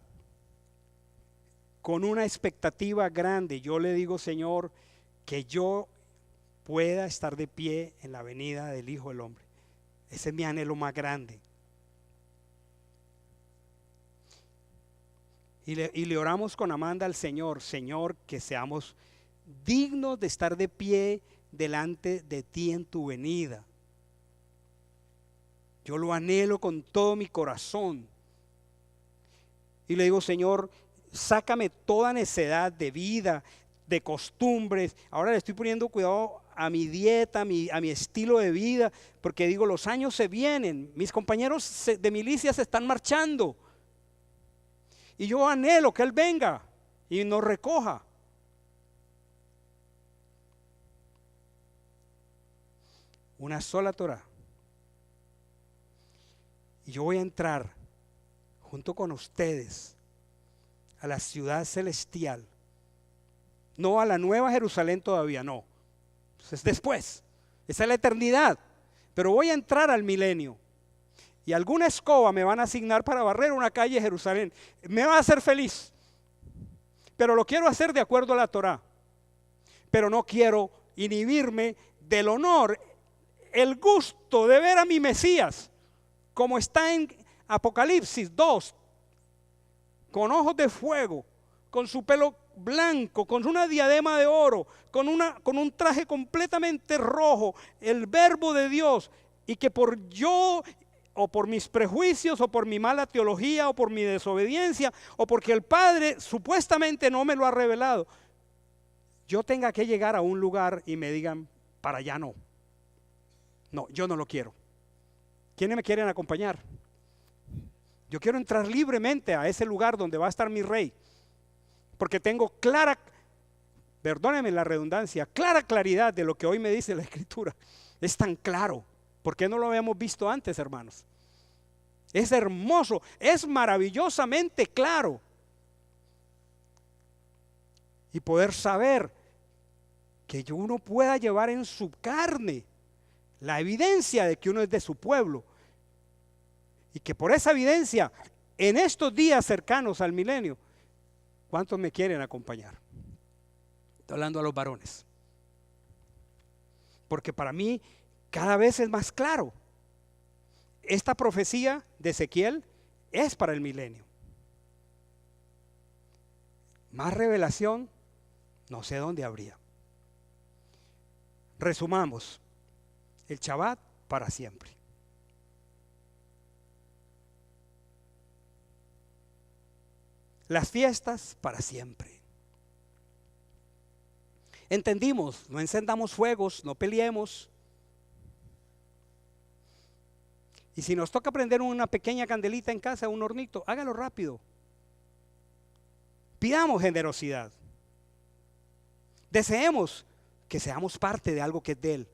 con una expectativa grande, yo le digo: Señor, que yo pueda estar de pie en la venida del Hijo del Hombre. Ese es mi anhelo más grande. Y le oramos con Amanda al Señor: Señor, que seamos dignos de estar de pie delante de ti en tu venida. Yo lo anhelo con todo mi corazón. Y le digo: Señor, sácame toda necedad de vida, de costumbres. Ahora le estoy poniendo cuidado a mi dieta, a mi estilo de vida, porque digo, los años se vienen, mis compañeros de milicia se están marchando. Y yo anhelo que Él venga y nos recoja. Una sola Torá. Y yo voy a entrar junto con ustedes a la ciudad celestial, No a la nueva Jerusalén todavía, no. Es después. Esa es la eternidad. Pero voy a entrar al milenio. Y alguna escoba me van a asignar para barrer una calle de Jerusalén. Me va a hacer feliz. Pero lo quiero hacer de acuerdo a la Torá. Pero no quiero inhibirme del honor, el gusto de ver a mi Mesías, como está en Apocalipsis 2, con ojos de fuego, con su pelo blanco, con una diadema de oro, con un traje completamente rojo, el verbo de Dios, y que por yo o por mis prejuicios o por mi mala teología o por mi desobediencia o porque el Padre supuestamente no me lo ha revelado, yo tenga que llegar a un lugar y me digan, para allá no. No, yo no lo quiero. ¿Quiénes me quieren acompañar? Yo quiero entrar libremente a ese lugar donde va a estar mi rey, porque tengo clara, perdónenme la redundancia, clara claridad de lo que hoy me dice la Escritura. Es tan claro. ¿Por qué no lo habíamos visto antes, hermanos? Es hermoso, es maravillosamente claro. Y poder saber que uno pueda llevar en su carne la evidencia de que uno es de su pueblo, y que por esa evidencia, en estos días cercanos al milenio, ¿cuántos me quieren acompañar? Estoy hablando a los varones, porque para mí cada vez es más claro. Esta profecía de Ezequiel es para el milenio. Más revelación, no sé dónde habría. Resumamos, el Shabbat para siempre. Las fiestas para siempre. Entendimos, no encendamos fuegos, no peleemos. Y si nos toca prender una pequeña candelita en casa, un hornito, hágalo rápido. Pidamos generosidad. Deseemos que seamos parte de algo que es de Él.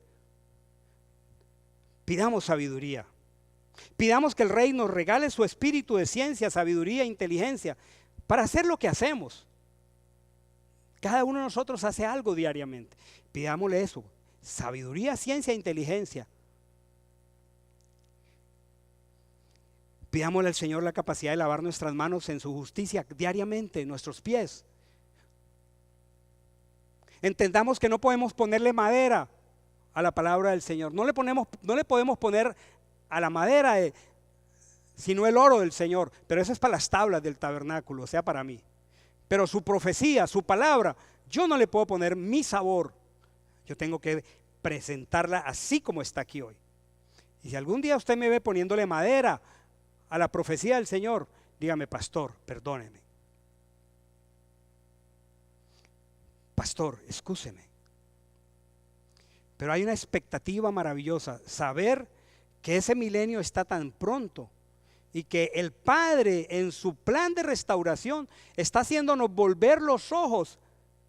Pidamos sabiduría. Pidamos que el Rey nos regale su espíritu de ciencia, sabiduría e inteligencia para hacer lo que hacemos. Cada uno de nosotros hace algo diariamente. Pidámosle eso, sabiduría, ciencia e inteligencia. Pidámosle al Señor la capacidad de lavar nuestras manos en su justicia diariamente, en nuestros pies. Entendamos que no podemos ponerle madera a la palabra del Señor. No le podemos poner a la madera sino el oro del Señor. Pero eso es para las tablas del tabernáculo, o sea, para mí. Pero su profecía, su palabra, yo no le puedo poner mi sabor. Yo tengo que presentarla así como está aquí hoy. Y si algún día usted me ve poniéndole madera a la profecía del Señor, dígame, pastor, perdóneme. Pastor, excúseme. Pero hay una expectativa maravillosa, saber que ese milenio está tan pronto y que el Padre en su plan de restauración está haciéndonos volver los ojos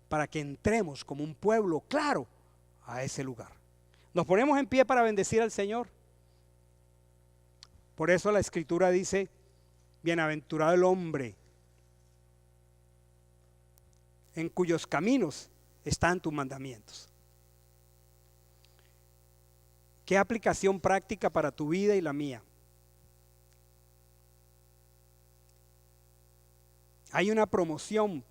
para que entremos como un pueblo claro a ese lugar. Nos ponemos en pie para bendecir al Señor. Por eso la Escritura dice, bienaventurado el hombre en cuyos caminos están tus mandamientos. ¿Qué aplicación práctica para tu vida y la mía? Hay una promoción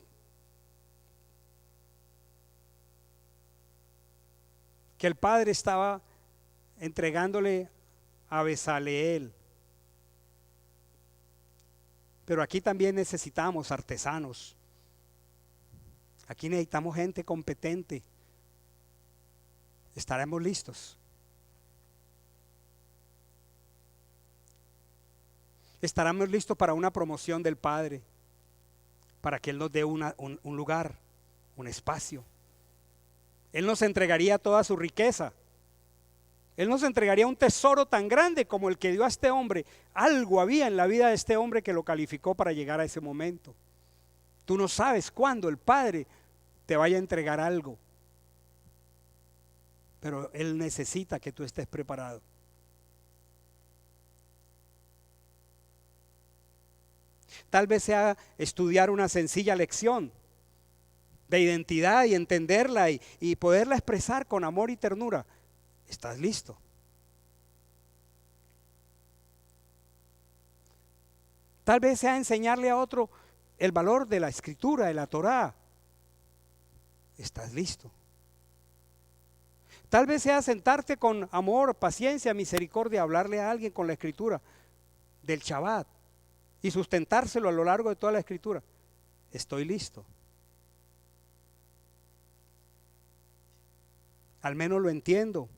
que el Padre estaba entregándole a Bezaleel. Pero aquí también necesitamos artesanos. Aquí necesitamos gente competente. ¿Estaremos listos? ¿Estaremos listos para una promoción del Padre? Para que Él nos dé un lugar, un espacio. Él nos entregaría toda su riqueza. Él nos entregaría un tesoro tan grande como el que dio a este hombre. Algo había en la vida de este hombre que lo calificó para llegar a ese momento. Tú no sabes cuándo el Padre te vaya a entregar algo, pero Él necesita que tú estés preparado. Tal vez sea estudiar una sencilla lección de identidad y entenderla y poderla expresar con amor y ternura, ¿estás listo? Tal vez sea enseñarle a otro el valor de la escritura, de la Torá. ¿Estás listo? Tal vez sea sentarte con amor, paciencia, misericordia, hablarle a alguien con la escritura del Shabbat y sustentárselo a lo largo de toda la escritura. Estoy listo. Al menos lo entiendo.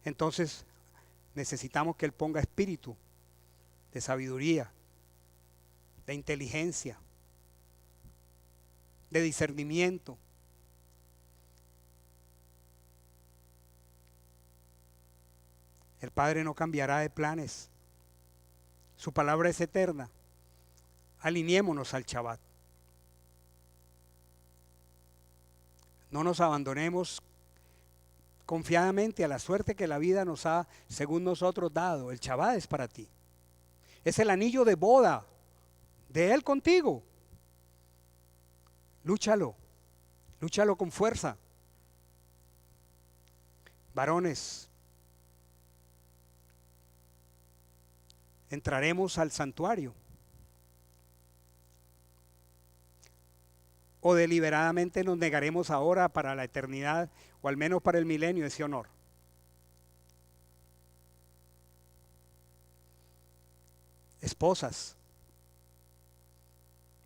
Entonces necesitamos que Él ponga espíritu de sabiduría, de inteligencia, de discernimiento. El Padre no cambiará de planes. Su palabra es eterna. Alineémonos al Shabbat. No nos abandonemos confiadamente a la suerte que la vida nos ha, según nosotros, dado. El Shabbat es para ti. Es el anillo de boda de Él contigo. Lúchalo. Lúchalo con fuerza. Varones, entraremos al santuario. O deliberadamente nos negaremos ahora para la eternidad, o al menos para el milenio, ese honor. Esposas,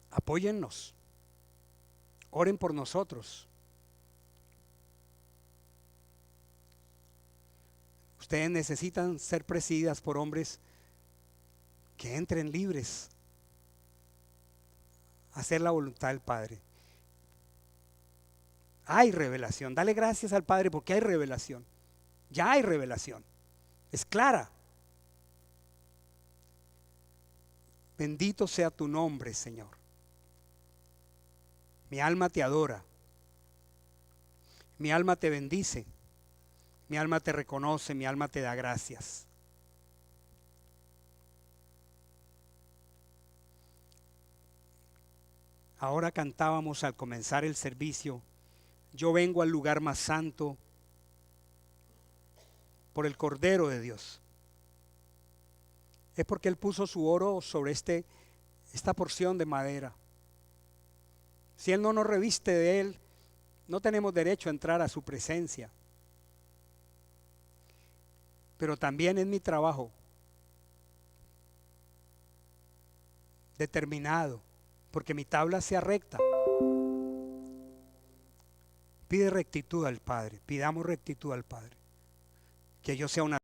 apóyennos, oren por nosotros. Ustedes necesitan ser presididas por hombres que entren libres a hacer la voluntad del Padre. Hay revelación. Dale gracias al Padre porque hay revelación. Ya hay revelación. Es clara. Bendito sea tu nombre, Señor. Mi alma te adora. Mi alma te bendice. Mi alma te reconoce. Mi alma te da gracias. Ahora cantábamos al comenzar el servicio: yo vengo al lugar más santo por el Cordero de Dios. Es porque Él puso su oro sobre esta porción de madera. Si Él no nos reviste de Él, no tenemos derecho a entrar a su presencia. Pero también es mi trabajo determinado, porque mi tabla sea recta. Pide rectitud al Padre, pidamos rectitud al Padre, que yo sea una